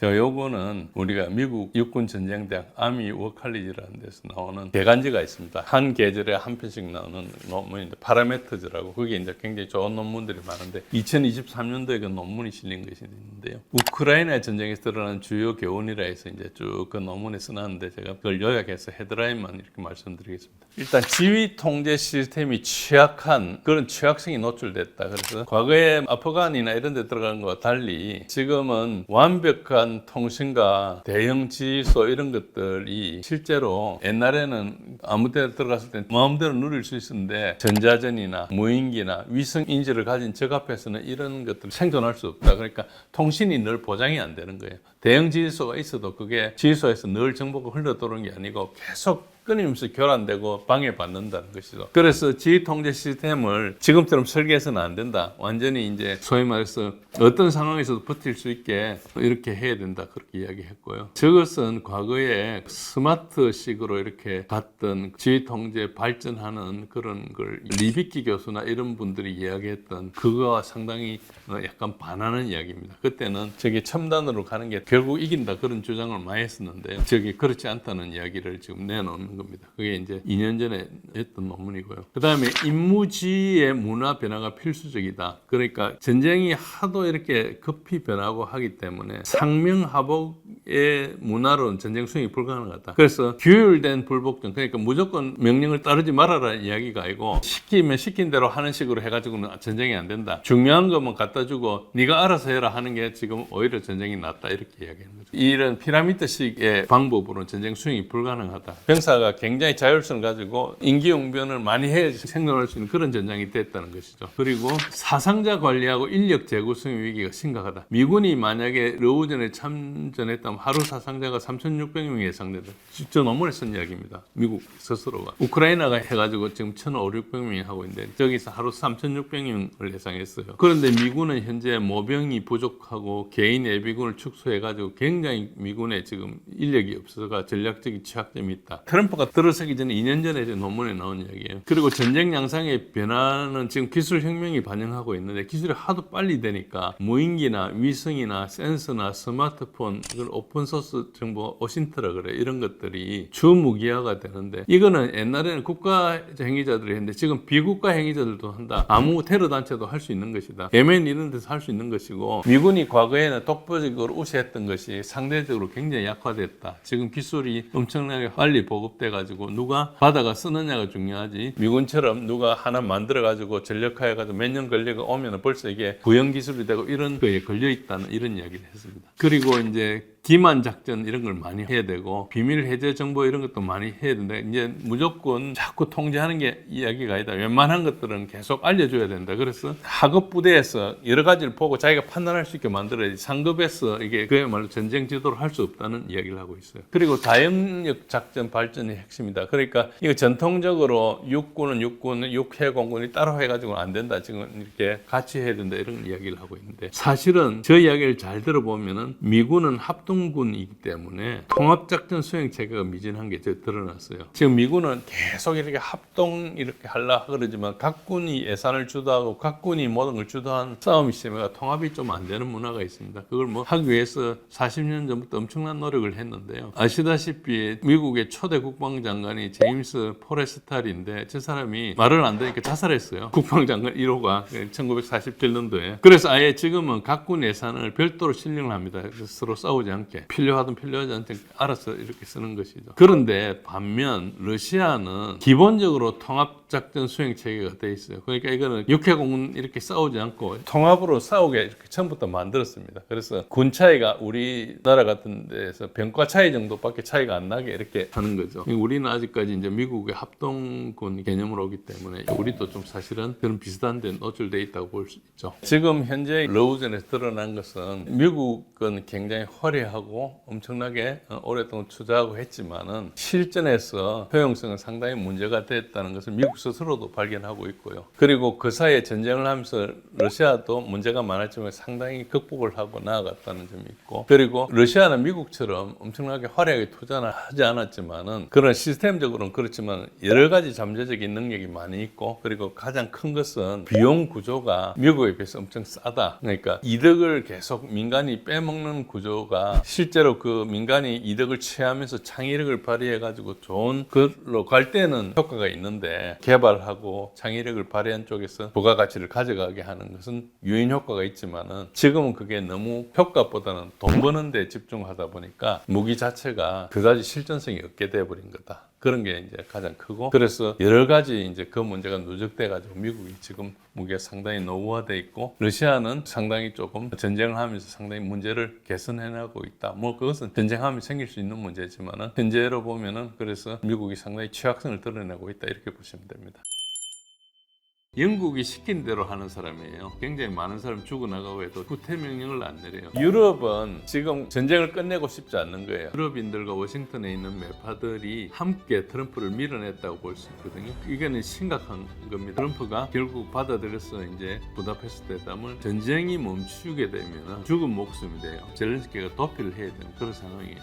요거는 우리가 미국 육군전쟁대학 아미 워칼리지라는 데서 나오는 개간지가 있습니다. 한 계절에 한 편씩 나오는 논문인데 파라메터즈라고 그게 이제 굉장히 좋은 논문들이 많은데 2023년도에 그 논문이 실린 것이 있는데요. 우크라이나 전쟁에서 드러난 주요 교훈이라 해서 이제 쭉 그 논문에 써놨는데 제가 그걸 요약해서 헤드라인만 이렇게 말씀드리겠습니다. 일단 지휘 통제 시스템이 취약한 그런 취약성이 노출됐다. 그래서 과거에 아프간이나 이런 데 들어간 것과 달리 지금은 완벽한 통신과 대형 지휘소 이런 것들이 실제로 옛날에는 아무 데 들어갔을 때 마음대로 누릴 수 있었는데 전자전이나 무인기나 위성 인지를 가진 적 앞에서는 이런 것들을 생존할 수 없다. 그러니까 통신이 늘 보장이 안 되는 거예요. 대형 지휘소가 있어도 그게 지휘소에서 늘 정보가 흘러 들어오는 게 아니고 계속 끊임없이 교란되고 방해받는다는 것이죠. 그래서 지휘 통제 시스템을 지금처럼 설계해서는 안 된다. 완전히 이제 소위 말해서 어떤 상황에서도 버틸 수 있게 이렇게 해야 된다. 그렇게 이야기했고요. 저것은 과거에 스마트식으로 이렇게 갔던 지휘 통제 발전하는 그런 걸 리비키 교수나 이런 분들이 이야기했던 그거와 상당히 약간 반하는 이야기입니다. 그때는 저게 첨단으로 가는 게 결국 이긴다 그런 주장을 많이 했었는데 저게 그렇지 않다는 이야기를 지금 내놓는 겁니다. 그게 이제 2년 전에 했던 논문이고요. 그 다음에 임무지휘의 문화 변화가 필수적이다. 그러니까 전쟁이 하도 이렇게 급히 변하고 하기 때문에 상명하복의 문화로는 전쟁 수행이 불가능하다. 그래서 규율된 불복종, 그러니까 무조건 명령을 따르지 말아라는 이야기가 아니고 시키면 시킨 대로 하는 식으로 해가지고는 전쟁이 안 된다. 중요한 것만 갖다 주고 네가 알아서 해라 하는 게 지금 오히려 전쟁이 낫다 이렇게 이야기하는 거죠. 이런 피라미드식의 방법으로는 전쟁 수행이 불가능하다. 병사가 굉장히 자율성을 가지고 임기응변을 많이 해야 생존할 수 있는 그런 전장이 됐다는 것이죠. 그리고 사상자 관리하고 인력 재구성 위기가 심각하다. 미군이 만약에 러우전에 참전했다면 하루 사상자가 3,600명이 예상된다. 저 논문에 쓴 이야기입니다. 미국 스스로가. 우크라이나가 해가지고 지금 1,500~600명이 하고 있는데 저기서 하루 3,600명을 예상했어요. 그런데 미군은 현재 모병이 부족하고 개인 예비군을 축소해가지고 굉장히 미군에 지금 인력이 없어서 전략적인 취약점이 있다. 트럼프가 들어서기 전에 2년 전에 논문에 나온 이야기예요. 그리고 전쟁 양상의 변화는 지금 기술 혁명이 반영하고 있는데 기술이 하도 빨리 되니까 무인기나 위성이나 센서나 스마트폰, 이걸 오픈소스 정보 오신트라 그래. 이런 것들이 주무기화가 되는데 이거는 옛날에는 국가 행위자들이 했는데 지금 비국가 행위자들도 한다. 아무 테러 단체도 할 수 있는 것이다. 예멘 이런 데서 할 수 있는 것이고 미군이 과거에는 독보적으로 우세했던 것이 상대적으로 굉장히 약화됐다. 지금 기술이 엄청나게 빨리 보급돼 가지고 누가 받아가 쓰느냐가 중요하지. 미군처럼 누가 하나 만들어 가지고 전력화해 가지고 몇 년 걸려가 오면 벌써 이게 구형 기술이 되고 이런 거에 걸려 있다는 이런 이야기를 했습니다. 그리고 이제 기만 작전 이런 걸 많이 해야 되고 비밀 해제 정보 이런 것도 많이 해야 되는데 이제 무조건 자꾸 통제하는 게 이야기가 아니다. 웬만한 것들은 계속 알려줘야 된다. 그래서 하급 부대에서 여러 가지를 보고 자기가 판단할 수 있게 만들어야지 상급에서 이게 그야말로 전쟁 지도를 할 수 없다는 이야기를 하고 있어요. 그리고 다영역 작전 발전이 핵심이다. 그러니까 이거 전통적으로 육군은 육군, 육해공군이 따로 해가지고는 안 된다. 지금 이렇게 같이 해야 된다 이런 이야기를 하고 있는데 사실은 저 이야기를 잘 들어보면은 미군은 합동군이기 때문에 통합작전 수행 체계가 미진한 게 드러났어요. 지금 미군은 계속 이렇게 합동 이렇게 하려 그러지만 각 군이 예산을 주도하고 각 군이 모든 걸 주도한 싸움이 있으면 통합이 좀 안 되는 문화가 있습니다. 그걸 뭐 하기 위해서 40년 전부터 엄청난 노력을 했는데요. 아시다시피 미국의 초대 국방장관이 제임스 포레스탈인데 저 사람이 말을 안 되니까 자살했어요. 국방장관 1호가 1947년도에. 그래서 아예 지금은 각 군 예산을 별도로 신령을 합니다. 서로 싸우지 않게 필요하든 필요하지 않든 알아서 이렇게 쓰는 것이죠. 그런데 반면 러시아는 기본적으로 통합작전 수행 체계가 돼 있어요. 그러니까 이거는 육해공군 이렇게 싸우지 않고 통합으로 싸우게 이렇게 처음부터 만들었습니다. 그래서 군 차이가 우리나라 같은 데서 병과 차이 정도밖에 차이가 안 나게 이렇게 하는 거죠. 우리는 아직까지 이제 미국의 합동군 개념으로 오기 때문에 우리도 좀 사실은 그런 비슷한 데 노출돼 있다고 볼 수 있죠. 지금 현재 러우전에서 드러난 것은 미국은 굉장히 화려하고 엄청나게 오랫동안 투자하고 했지만은 실전에서 효용성은 상당히 문제가 됐다는 것을 미국 스스로도 발견하고 있고요. 그리고 그 사이에 전쟁을 하면서 러시아도 문제가 많았지만 상당히 극복을 하고 나아갔다는 점이 있고, 그리고 러시아는 미국처럼 엄청나게 화려하게 투자는 하지 않았지만은 그런 시스템적으로는 그렇지만 여러 가지 잠재적인 능력이 많이 있고, 그리고 가장 큰 것은 비용 구조가 미국에 비해서 엄청 싸다. 그러니까 이득을 계속 민간이 빼먹는 구조가 실제로 그 민간이 이득을 취하면서 창의력을 발휘해가지고 좋은 걸로 갈 때는 효과가 있는데, 개발하고 창의력을 발휘한 쪽에서 부가가치를 가져가게 하는 것은 유인 효과가 있지만은 지금은 그게 너무 효과보다는 돈 버는 데 집중하다 보니까 무기 자체가 그다지 실전성이 없게 돼버린 거다. 그런 게 이제 가장 크고, 그래서 여러 가지 이제 그 문제가 누적돼가지고 미국이 지금 무기가 상당히 노후화돼 있고, 러시아는 상당히 조금 전쟁을 하면서 상당히 문제를 개선해나가고 있다. 뭐 그것은 전쟁하면 생길 수 있는 문제지만은 현재로 보면은 그래서 미국이 상당히 취약성을 드러내고 있다 이렇게 보시면 됩니다. 영국이 시킨 대로 하는 사람이에요. 굉장히 많은 사람 죽어나가고 해도 후퇴 명령을 안 내려요. 유럽은 지금 전쟁을 끝내고 싶지 않는 거예요. 유럽인들과 워싱턴에 있는 매파들이 함께 트럼프를 밀어냈다고 볼 수 있거든요. 이거는 심각한 겁니다. 트럼프가 결국 받아들여서 이제 부다페스트 회담을 전쟁이 멈추게 되면 죽은 목숨이 돼요. 젤렌스키가 도피를 해야 되는 그런 상황이에요.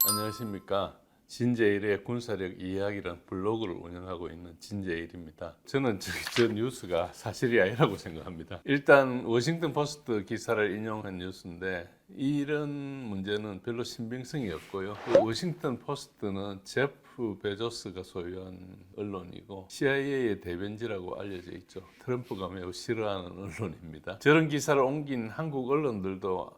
안녕하십니까. 진제일의 군사력 이야기라는 블로그를 운영하고 있는 진제일입니다. 저는 저 뉴스가 사실이 아니라고 생각합니다. 일단 워싱턴 포스트 기사를 인용한 뉴스인데 이런 문제는 별로 신빙성이 없고요. 워싱턴 포스트는 제프 베조스가 소유한 언론이고 CIA의 대변지라고 알려져 있죠. 트럼프가 매우 싫어하는 언론입니다. 저런 기사를 옮긴 한국 언론들도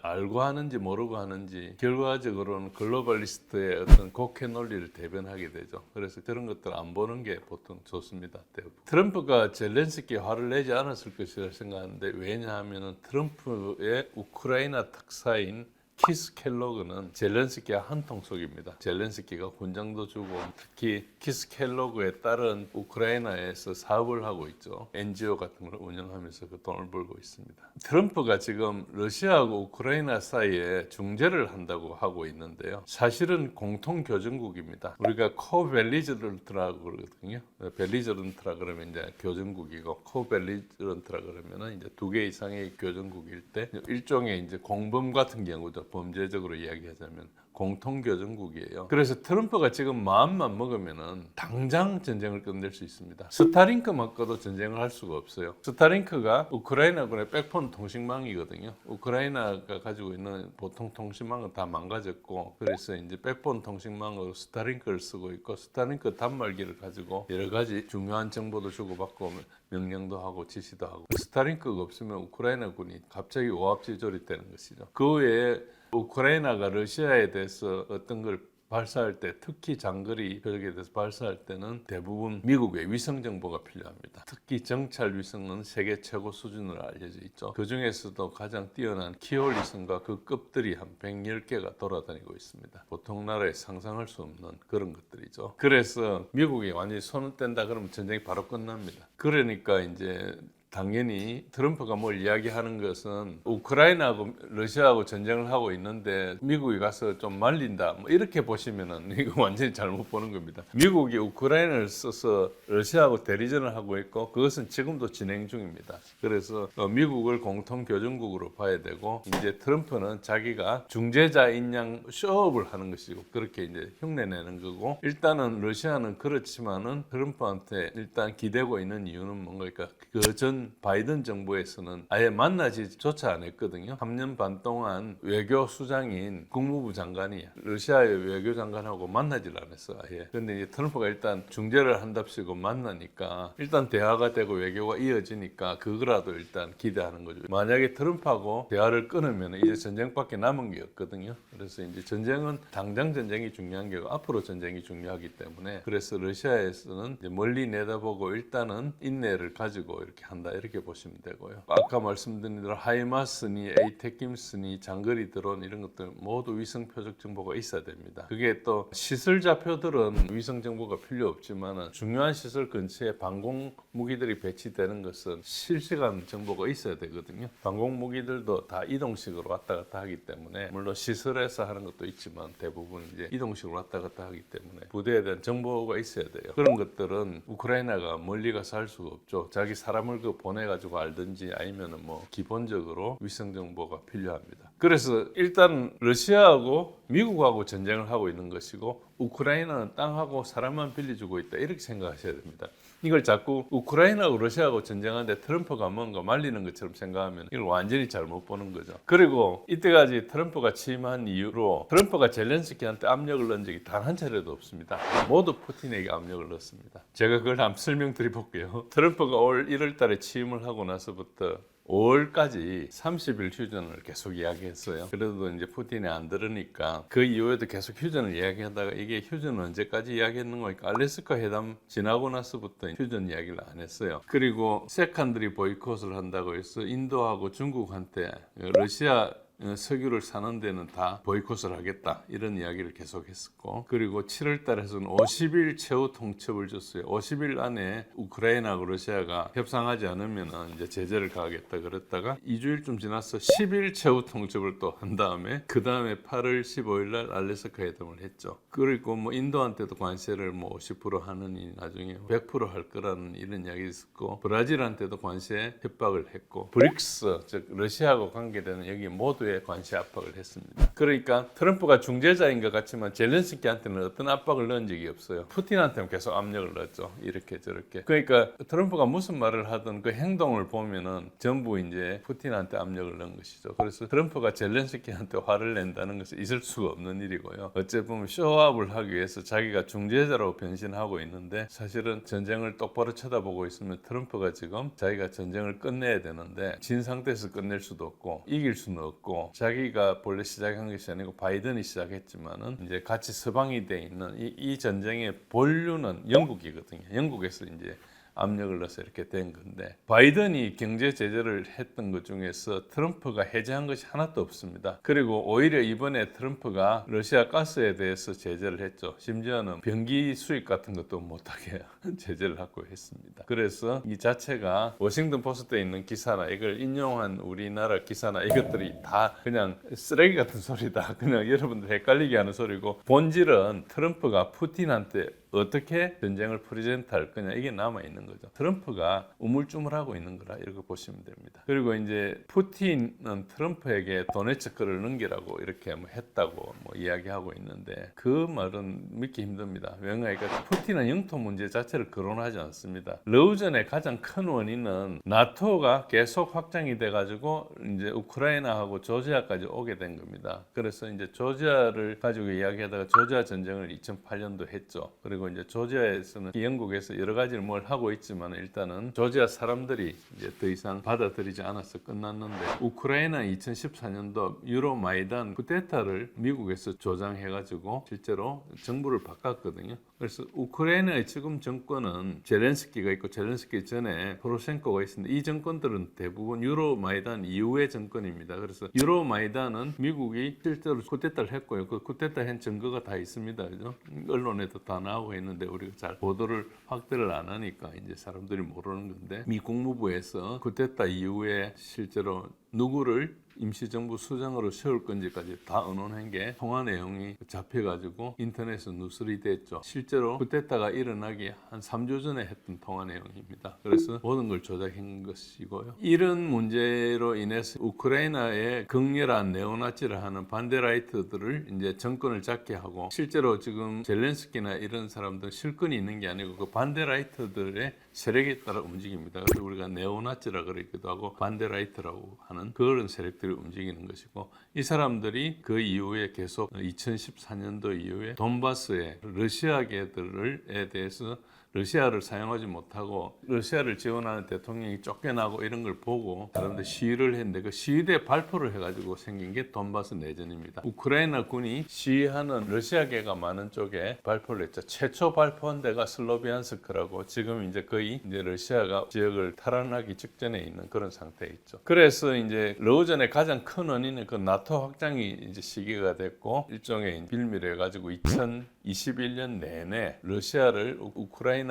알고 하는지 모르고 하는지 결과적으로는 글로벌리스트의 어떤 곡해 논리를 대변하게 되죠. 그래서 그런 것들 안 보는 게 보통 좋습니다. 대부분. 트럼프가 젤렌스키에 화를 내지 않았을 것이라 생각하는데, 왜냐하면 트럼프의 우크라이나 특사인 키스 켈로그는 젤렌스키와 한통 속입니다. 젤렌스키가 훈장도 주고 특히 키스 켈로그에 따른 우크라이나에서 사업을 하고 있죠. NGO 같은 걸 운영하면서 그 돈을 벌고 있습니다. 트럼프가 지금 러시아하고 우크라이나 사이에 중재를 한다고 하고 있는데요. 사실은 공통 교전국입니다. 우리가 코벨리저런트라고 그러거든요. 벨리저런트라 그러면 이제 교전국이고 코벨리저런트라 그러면은 이제 두 개 이상의 교전국일 때 일종의 이제 공범 같은 경우도 범죄적으로 이야기하자면 공통 교전국이에요. 그래서 트럼프가 지금 마음만 먹으면은 당장 전쟁을 끝낼 수 있습니다. 스타링크 맞고도 전쟁을 할 수가 없어요. 스타링크가 우크라이나군의 백폰 통신망이거든요. 우크라이나가 가지고 있는 보통 통신망은 다 망가졌고, 그래서 이제 백폰 통신망으로 스타링크를 쓰고 있고, 스타링크 단말기를 가지고 여러 가지 중요한 정보도 주고받고 명령도 하고 지시도 하고, 스타링크가 없으면 우크라이나군이 갑자기 오합지졸이 되는 것이죠. 그 외에 우크라이나가 러시아에 대해서 어떤 걸 발사할 때, 특히 장거리 표적에 대해서 발사할 때는 대부분 미국의 위성 정보가 필요합니다. 특히 정찰 위성은 세계 최고 수준으로 알려져 있죠. 그 중에서도 가장 뛰어난 키올 위성과 그 급들이 한 110개가 돌아다니고 있습니다. 보통 나라에 상상할 수 없는 그런 것들이죠. 그래서 미국이 완전히 손을 뗀다 그러면 전쟁이 바로 끝납니다. 그러니까 이제 당연히 트럼프가 뭘 이야기하는 것은 우크라이나하고 러시아하고 전쟁을 하고 있는데 미국이 가서 좀 말린다, 뭐 이렇게 보시면은 이거 완전히 잘못 보는 겁니다. 미국이 우크라이나를 써서 러시아하고 대리전을 하고 있고, 그것은 지금도 진행 중입니다. 그래서 미국을 공통 교전국으로 봐야 되고, 이제 트럼프는 자기가 중재자인 양 쇼업을 하는 것이고, 그렇게 이제 흉내내는 거고, 일단은 러시아는 그렇지만은 트럼프한테 일단 기대고 있는 이유는 뭔가니까, 그 전 바이든 정부에서는 아예 만나지조차 안 했거든요. 3년 반 동안 외교 수장인 국무부 장관이 러시아의 외교 장관하고 만나질 않았어, 아예. 근데 이제 트럼프가 일단 중재를 한답시고 만나니까 일단 대화가 되고 외교가 이어지니까 그거라도 일단 기대하는 거죠. 만약에 트럼프하고 대화를 끊으면 이제 전쟁밖에 남은 게 없거든요. 그래서 이제 전쟁은 당장 전쟁이 중요한 게 아니고 앞으로 전쟁이 중요하기 때문에, 그래서 러시아에서는 이제 멀리 내다보고 일단은 인내를 가지고 이렇게 한다, 이렇게 보시면 되고요. 아까 말씀드린 대로 하이마스니 에이테킴스니 장거리 드론 이런 것들 모두 위성 표적 정보가 있어야 됩니다. 그게 또 시설 좌표들은 위성 정보가 필요 없지만 중요한 시설 근처에 방공 무기들이 배치되는 것은 실시간 정보가 있어야 되거든요. 방공 무기들도 다 이동식으로 왔다 갔다 하기 때문에, 물론 시설에서 하는 것도 있지만 대부분 이제 이동식으로 왔다 갔다 하기 때문에 부대에 대한 정보가 있어야 돼요. 그런 것들은 우크라이나가 멀리 가서 할 수가 없죠. 자기 사람을 보내가지고 알든지 아니면은 뭐 기본적으로 위성 정보가 필요합니다. 그래서 일단 러시아하고 미국하고 전쟁을 하고 있는 것이고, 우크라이나는 땅하고 사람만 빌려주고 있다, 이렇게 생각하셔야 됩니다. 이걸 자꾸 우크라이나하고 러시아하고 전쟁하는데 트럼프가 뭔가 말리는 것처럼 생각하면 이걸 완전히 잘못 보는 거죠. 그리고 이때까지 트럼프가 취임한 이후로 트럼프가 젤렌스키한테 압력을 넣은 적이 단 한 차례도 없습니다. 모두 푸틴에게 압력을 넣었습니다. 제가 그걸 한번 설명드려 볼게요. 트럼프가 올 1월 달에 취임을 하고 나서부터 5월까지 30일 휴전을 계속 이야기했어요. 그래도 이제 푸틴이 안 들으니까 그 이후에도 계속 휴전을 이야기하다가, 이게 휴전은 언제까지 이야기했는 거니까 알래스카 회담 지나고 나서부터 휴전 이야기를 안 했어요. 그리고 세컨드리 보이콧을 한다고 해서 인도하고 중국한테 러시아 석유를 사는 데는 다 보이콧을 하겠다, 이런 이야기를 계속 했었고, 그리고 7월 달에서는 50일 최후 통첩을 줬어요. 50일 안에 우크라이나하고 러시아가 협상하지 않으면 이제 제재를 가하겠다 그랬다가 2주일쯤 지나서 10일 최후 통첩을 또 한 다음에, 그 다음에 8월 15일 날 알래스카 회담을 했죠. 그리고 뭐 인도한테도 관세를 뭐 50% 하느니 나중에 100% 할 거라는 이런 이야기 있었고, 브라질한테도 관세 협박을 했고, 브릭스, 즉 러시아하고 관계되는 여기 모두에 관세 압박을 했습니다. 그러니까 트럼프가 중재자인 것 같지만 젤렌스키한테는 어떤 압박을 넣은 적이 없어요. 푸틴한테는 계속 압력을 넣었죠. 이렇게 저렇게. 그러니까 트럼프가 무슨 말을 하든 그 행동을 보면은 전부 이제 푸틴한테 압력을 넣은 것이죠. 그래서 트럼프가 젤렌스키한테 화를 낸다는 것은 있을 수가 없는 일이고요. 어째 보면 쇼업을 하기 위해서 자기가 중재자로 변신하고 있는데, 사실은 전쟁을 똑바로 쳐다보고 있으면 트럼프가 지금 자기가 전쟁을 끝내야 되는데 진 상태에서 끝낼 수도 없고 이길 수는 없고, 자기가 본래 시작한 것이 아니고 바이든이 시작했지만은 이제 같이 서방이 돼 있는 이 전쟁의 본류는 영국이거든요. 영국에서 이제 압력을 넣어서 이렇게 된 건데, 바이든이 경제 제재를 했던 것 중에서 트럼프가 해제한 것이 하나도 없습니다. 그리고 오히려 이번에 트럼프가 러시아 가스에 대해서 제재를 했죠. 심지어는 변기 수입 같은 것도 못하게 제재를 하고 했습니다. 그래서 이 자체가 워싱턴 포스트에 있는 기사나 이걸 인용한 우리나라 기사나 이것들이 다 그냥 쓰레기 같은 소리다. 그냥 여러분들 헷갈리게 하는 소리고, 본질은 트럼프가 푸틴한테 어떻게 전쟁을 프레젠트할 거냐, 이게 남아있는 거죠. 트럼프가 우물쭈물하고 있는 거라 이렇게 보시면 됩니다. 그리고 이제 푸틴은 트럼프에게 도네츠크를 넘기라고 이렇게 뭐 했다고 뭐 이야기하고 있는데, 그 말은 믿기 힘듭니다. 왜냐하면 푸틴은 영토 문제 자체를 거론하지 않습니다. 러우전의 가장 큰 원인은 나토가 계속 확장이 돼가지고 이제 우크라이나하고 조지아까지 오게 된 겁니다. 그래서 이제 조지아를 가지고 이야기하다가 조지아 전쟁을 2008년도 했죠. 그리고 이제 조지아에서는 영국에서 여러 가지를 뭘 하고 있지만, 일단은 조지아 사람들이 이제 더 이상 받아들이지 않아서 끝났는데, 우크라이나 2014년도 유로마이단 쿠데타를 미국에서 조장해가지고 실제로 정부를 바꿨거든요. 그래서 우크라이나의 지금 정권은 젤렌스키가 있고, 젤렌스키 전에 포로셴코가 있습니다. 이 정권들은 대부분 유로마이단 이후의 정권입니다. 그래서 유로마이단은 미국이 실제로 쿠데타를 했고요. 그 쿠데타 한 증거가 다 있습니다. 그죠? 언론에도 다 나오고 있는데 우리가 잘 보도를 확대를 안 하니까 이제 사람들이 모르는 건데, 미 국무부에서 쿠데타 이후에 실제로 누구를 임시정부 수장으로 세울 건지까지 다 언론한 게 통화 내용이 잡혀가지고 인터넷에 누설이 됐죠. 실제로 쿠데타가 일어나기 한 3주 전에 했던 통화 내용입니다. 그래서 모든 걸 조작한 것이고요. 이런 문제로 인해서 우크라이나의 극렬한 네오나치를 하는 반데라이트들을 이제 정권을 잡게 하고, 실제로 지금 젤렌스키나 이런 사람들 실권이 있는 게 아니고 그 반데라이트들의 세력에 따라 움직입니다. 그래서 우리가 네오나치라 그러기도 하고 반데라이트라고 하는 그런 세력들이 움직이는 것이고, 이 사람들이 그 이후에 계속 2014년도 이후에 돈바스의 러시아계들에 대해서 러시아를 사용하지 못하고 러시아를 지원하는 대통령이 쫓겨나고 이런 걸 보고 사람들 시위를 했는데, 그 시위대 발표를 해가지고 생긴 게 돈바스 내전입니다. 우크라이나 군이 시위하는 러시아계가 많은 쪽에 발표를 했죠. 최초 발표한 데가 슬로비안스크라고, 지금 이제 거의 이제 러시아가 지역을 탈환하기 직전에 있는 그런 상태에 있죠. 그래서 이제 러우전의 가장 큰 원인은 그 나토 확장이 이제 시기가 됐고, 일종의 빌미를 해가지고 2021년 내내 러시아를 우크라이나가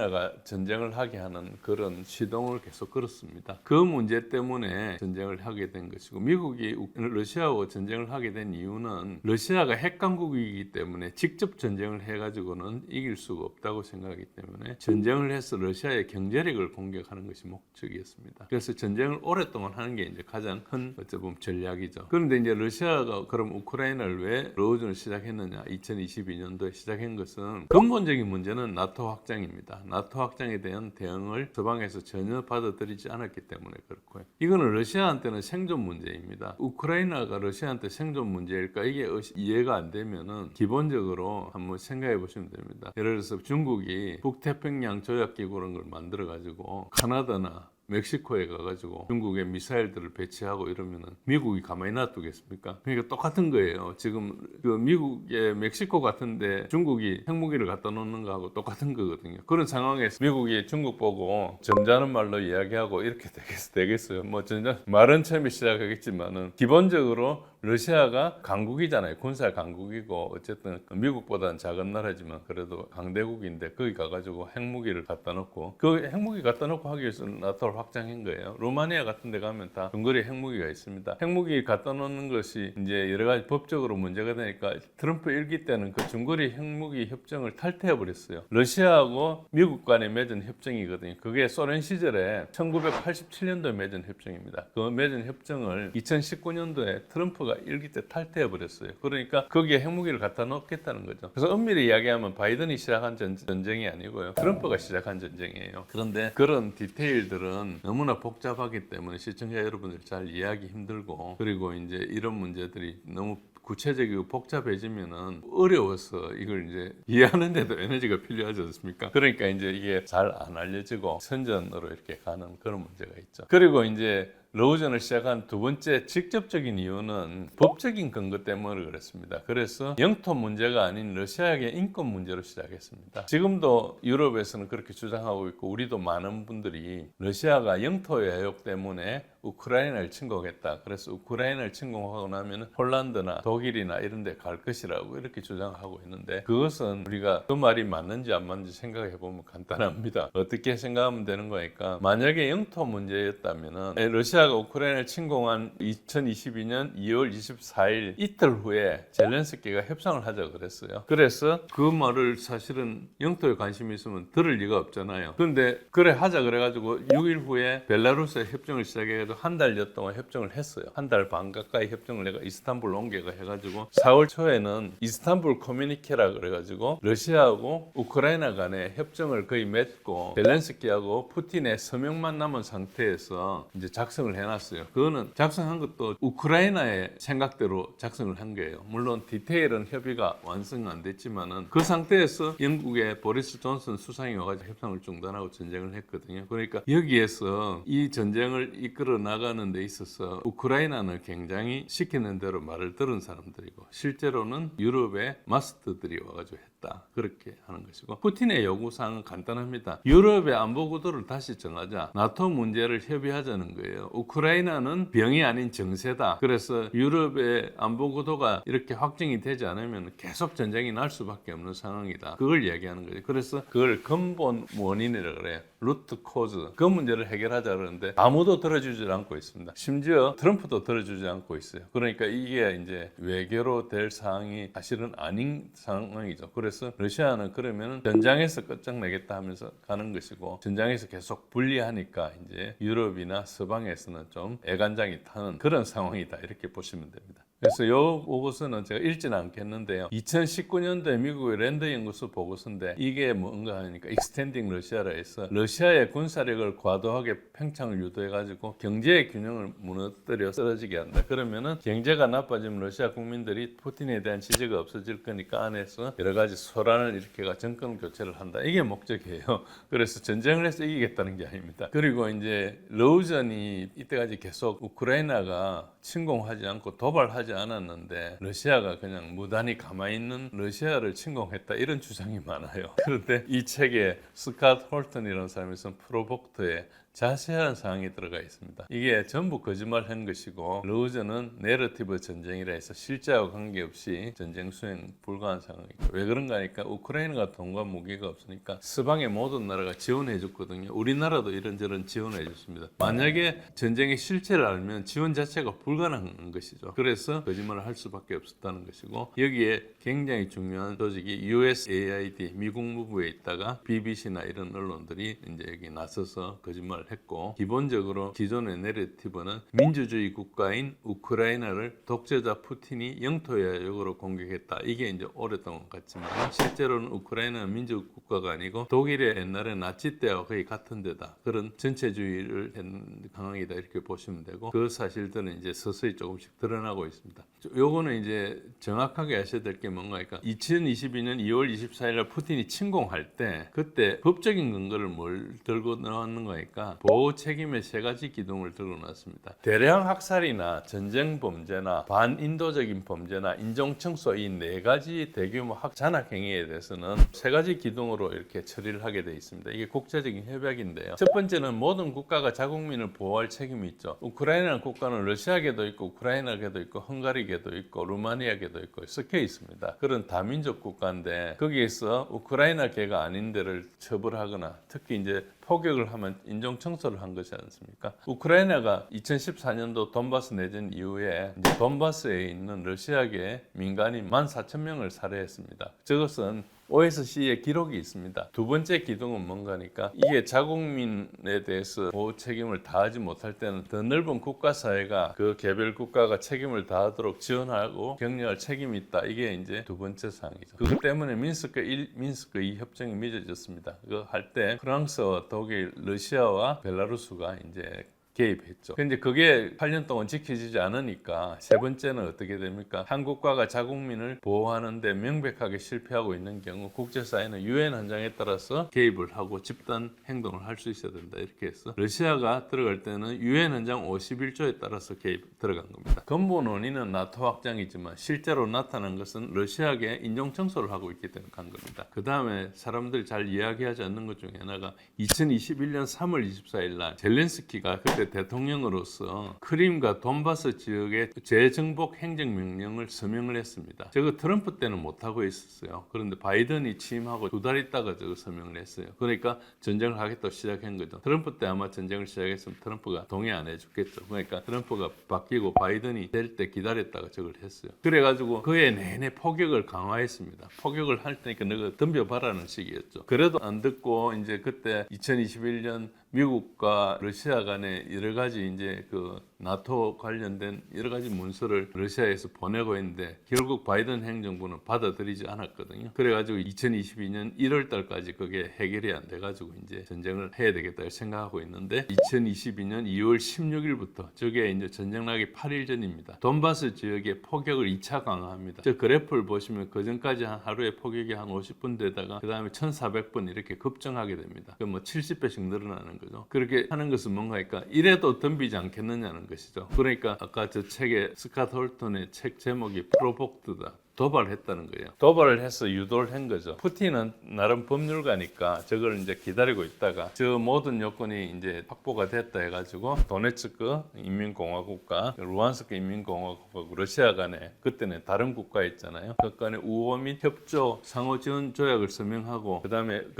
전쟁을 하게 하는 그런 시동을 계속 걸었습니다. 그 문제 때문에 전쟁을 하게 된 것이고, 미국이 러시아하고 전쟁을 하게 된 이유는 러시아가 핵강국이기 때문에 직접 전쟁을 해가지고는 이길 수가 없다고 생각하기 때문에 전쟁을 해서 러시아의 경제력을 공격하는 것이 목적이었습니다. 그래서 전쟁을 오랫동안 하는 게 이제 가장 큰 어찌 보면 전략이죠. 그런데 이제 러시아가 그럼 우크라이나를 왜 러우전을 시작했느냐, 2022년도에 시작한 것은 근본적인 문제는 나토 확장입니다. 나토 확장에 대한 대응을 서방에서 전혀 받아들이지 않았기 때문에 그렇고요. 이거는 러시아한테는 생존 문제입니다. 우크라이나가 러시아한테 생존 문제일까, 이게 이해가 안 되면은 기본적으로 한번 생각해 보시면 됩니다. 예를 들어서 중국이 북태평양 조약기구라는 걸 만들어 가지고 카나다나 멕시코에 가가지고 중국의 미사일들을 배치하고 이러면은 미국이 가만히 놔두겠습니까? 그러니까 똑같은 거예요. 지금 그 미국의 멕시코 같은데 중국이 핵무기를 갖다 놓는 거하고 똑같은 거거든요. 그런 상황에서 미국이 중국 보고 점잖은 말로 이야기하고 이렇게 되겠어요. 뭐 말은 처음에 시작하겠지만은 기본적으로 러시아가 강국이잖아요. 군사 강국이고 어쨌든 미국보다는 작은 나라지만 그래도 강대국인데 거기 가가지고 핵무기를 갖다 놓고, 그 핵무기 갖다 놓고 하기 위해서는 나토를 확장한 거예요. 루마니아 같은 데 가면 다 근거리에 핵무기가 있습니다. 핵무기 갖다 놓는 것이 이제 여러 가지 법적으로 문제가 되니까 트럼프 일기 때는 그 중거리 핵무기 협정을 탈퇴해 버렸어요. 러시아하고 미국 간에 맺은 협정이거든요. 그게 소련 시절에 1987년도에 맺은 협정입니다. 그 맺은 협정을 2019년도에 트럼프가 일기 때 탈퇴해 버렸어요. 그러니까 거기에 핵무기를 갖다 놓겠다는 거죠. 그래서 엄밀히 이야기하면 바이든이 시작한 전쟁이 아니고요, 트럼프가 시작한 전쟁이에요. 그런데 그런 디테일들은 너무나 복잡하기 때문에 시청자 여러분들 잘 이해하기 힘들고, 그리고 이제 이런 문제들이 너무 구체적이고 복잡해지면은 어려워서 이걸 이제 이해하는데도 에너지가 필요하지 않습니까? 그러니까 이제 이게 잘 안 알려지고 선전으로 이렇게 가는 그런 문제가 있죠. 그리고 이제 러우전을 시작한 두 번째 직접적인 이유는 법적인 근거 때문에 그렇습니다. 그래서 영토 문제가 아닌 러시아의 인권 문제로 시작했습니다. 지금도 유럽에서는 그렇게 주장하고 있고 우리도 많은 분들이 러시아가 영토 외욕 때문에 우크라이나를 침공했다. 그래서 우크라이나를 침공하고 나면 폴란드나 독일이나 이런 데 갈 것이라고 이렇게 주장하고 있는데 그것은 우리가 그 말이 맞는지 안 맞는지 생각해 보면 간단합니다. 어떻게 생각하면 되는 거니까 만약에 영토 문제였다면 러시아가 우크라이나를 침공한 2022년 2월 24일 이틀 후에 젤렌스키가 협상을 하자 그랬어요. 그래서 그 말을 사실은 영토에 관심이 있으면 들을 리가 없잖아요. 그런데 그래 하자 그래가지고 6일 후에 벨라루스에 협정을 시작해가지고 한 달여 동안 협정을 했어요. 한 달 반 가까이 협정을 내가 이스탄불 옮겨가 해가지고 4월 초에는 이스탄불 커뮤니케라 그래가지고 러시아하고 우크라이나 간에 협정을 거의 맺고 젤렌스키하고 푸틴의 서명만 남은 상태에서 이제 작성을 해놨어요. 그거는 작성한 것도 우크라이나의 생각대로 작성을 한 거예요. 물론 디테일은 협의가 완성 안 됐지만은 그 상태에서 영국의 보리스 존슨 수상이 와가지고 협상을 중단하고 전쟁을 했거든요. 그러니까 여기에서 이 전쟁을 이끌어 나가는 데 있어서 우크라이나는 굉장히 시키는 대로 말을 들은 사람들이고 실제로는 유럽의 마스터들이 와가지고 했다. 그렇게 하는 것이고 푸틴의 요구사항은 간단합니다. 유럽의 안보 구도를 다시 정하자. 나토 문제를 협의하자는 거예요. 우크라이나는 병이 아닌 정세다. 그래서 유럽의 안보 구도가 이렇게 확정이 되지 않으면 계속 전쟁이 날 수밖에 없는 상황이다. 그걸 얘기하는 거죠. 그래서 그걸 근본 원인이라고 그래요. 루트 코즈. 그 문제를 해결하자 그러는데 아무도 들어주지 않고 있습니다. 심지어 트럼프도 들어주지 않고 있어요. 그러니까 이게 이제 외교로 될 사항이 사실은 아닌 상황이죠. 그래서 러시아는 그러면 전장에서 끝장내겠다 하면서 가는 것이고 전장에서 계속 불리하니까 이제 유럽이나 서방에서는 좀 애간장이 타는 그런 상황이다. 이렇게 보시면 됩니다. 그래서 요 보고서는 제가 읽지는 않겠는데요. 2019년도에 미국의 랜드 연구소 보고서인데 이게 뭔가 하니까 익스텐딩 러시아라 해서 러시아의 군사력을 과도하게 팽창을 유도해가지고 경제의 균형을 무너뜨려 쓰러지게 한다. 그러면은 경제가 나빠지면 러시아 국민들이 푸틴에 대한 지지가 없어질 거니까 안에서 여러 가지 소란을 일으켜가 정권 교체를 한다. 이게 목적이에요. 그래서 전쟁을 해서 이기겠다는 게 아닙니다. 그리고 이제 러우전이 이때까지 계속 우크라이나가 침공하지 않고 도발하지 않았는데 러시아가 그냥 무단히 가만히 있는 러시아를 침공했다 이런 주장이 많아요. 그런데 이 책에 스캇 홀턴이라는 사람이 쓴 프로복트에 자세한 사항이 들어가 있습니다. 이게 전부 거짓말한 것이고 러우전은 내러티브 전쟁이라 해서 실제하고 관계없이 전쟁 수행 불가한 상황이고 왜 그런가 하니까 우크라이나가 돈과 무기가 없으니까 서방의 모든 나라가 지원해 줬거든요. 우리나라도 이런저런 지원해 줬습니다. 만약에 전쟁의 실체를 알면 지원 자체가 불가능한 것이죠. 그래서 거짓말을 할 수밖에 없었다는 것이고 여기에 굉장히 중요한 조직이 USAID 미국 무부에 있다가 BBC나 이런 언론들이 이제 여기 나서서 거짓말을 했고 기본적으로 기존의 내러티브는 민주주의 국가인 우크라이나를 독재자 푸틴이 영토 외욕으로 공격했다. 이게 이제 오랫동안 같지만 실제로는 우크라이나는 민주 국가가 아니고 독일의 옛날에 나치 때와 거의 같은 데다. 그런 전체주의를 한 강황이다 이렇게 보시면 되고 그 사실들은 이제 서서히 조금씩 드러나고 있습니다. 요거는 이제 정확하게 아셔야 될 게 뭔가 하니까 2022년 2월 24일 날 푸틴이 침공할 때 그때 법적인 근거를 뭘 들고 나왔는 거니까 보호 책임의 세 가지 기둥을 들고 나왔습니다. 대량 학살이나 전쟁 범죄나 반인도적인 범죄나 인종청소 이 네 가지 대규모 잔악 행위에 대해서는 세 가지 기둥으로 이렇게 처리를 하게 되어 있습니다. 이게 국제적인 협약인데요. 첫 번째는 모든 국가가 자국민을 보호할 책임이 있죠. 우크라이나 국가는 러시아계도 있고 우크라이나계도 있고 헝가리계도 있고 루마니아계도 있고 섞여 있습니다. 그런 다민족 국가인데 거기에서 우크라이나계가 아닌 데를 처벌하거나 특히 이제 포격을 하면 인종 청소를 한 것이 않습니까? 우크라이나가 2014년도 돈바스 내전 이후에 이제 돈바스에 있는 러시아계 민간인 14,000명을 살해했습니다. 저것은 OSC의 기록이 있습니다. 두 번째 기둥은 뭔가니까 이게 자국민에 대해서 보호 책임을 다하지 못할 때는 더 넓은 국가사회가 그 개별 국가가 책임을 다하도록 지원하고 격려할 책임이 있다. 이게 이제 두 번째 사항이죠. 그것 때문에 민스크 1, 민스크 2 협정이 맺어졌습니다. 그거 할 때 프랑스와 독일, 러시아와 벨라루스가 이제 개입했죠. 근데 그게 8년 동안 지켜지지 않으니까 세 번째는 어떻게 됩니까? 한국과가 자국민을 보호하는데 명백하게 실패하고 있는 경우 국제사회는 유엔 헌장에 따라서 개입을 하고 집단 행동을 할 수 있어야 된다. 이렇게 해서 러시아가 들어갈 때는 유엔 헌장 51조에 따라서 개입 들어간 겁니다. 근본 원인은 나토 확장이지만 실제로 나타난 것은 러시아계 인종 청소를 하고 있기 때문에 간 겁니다. 그 다음에 사람들이 잘 이야기하지 않는 것 중에 하나가 2021년 3월 24일 날 젤렌스키가 그때 대통령으로서 크림과 돈바스 지역의 재정복 행정명령을 서명을 했습니다. 저거 트럼프 때는 못하고 있었어요. 그런데 바이든이 취임하고 두 달 있다가 저거 서명을 했어요. 그러니까 전쟁을 하겠다고 시작한 거죠. 트럼프 때 아마 전쟁을 시작했으면 트럼프가 동의 안 해줬겠죠. 그러니까 트럼프가 바뀌고 바이든이 될 때 기다렸다가 저걸 했어요. 그래가지고 그해 내내 포격을 강화했습니다. 포격을 할 테니까 너가 덤벼봐라는 식이었죠. 그래도 안 듣고 이제 그때 2021년 미국과 러시아 간에 여러 가지 이제 그 나토 관련된 여러 가지 문서를 러시아에서 보내고 있는데 결국 바이든 행정부는 받아들이지 않았거든요. 그래가지고 2022년 1월 달까지 그게 해결이 안 돼가지고 이제 전쟁을 해야 되겠다 생각하고 있는데 2022년 2월 16일부터 저게 이제 전쟁 나기 8일 전입니다. 돈바스 지역의 포격을 2차 강화합니다. 저 그래프를 보시면 그 전까지 한 하루에 포격이 한 50분 되다가 그 다음에 1400번 이렇게 급증하게 됩니다. 그 뭐 70배씩 늘어나는 거죠. 그렇게 하는 것은 뭔가니까 이래도 덤비지 않겠느냐는 것이죠. 그러니까 아까 저 책에 스캇 홀턴의 책 제목이 프로복트다. 도발했다는 거예요. 도발을 해서 유도를 한 거죠. 푸틴은 나름 법률가니까 저걸 이제 기다리고 있다가 저 모든 요건이 이제 확보가 됐다 해가지고 도네츠크 인민공화국과 루안스크 인민공화국하고 러시아 간에 그때는 다른 국가였잖아요. 그 간에 우호 및 협조 상호지원 조약을 서명하고 그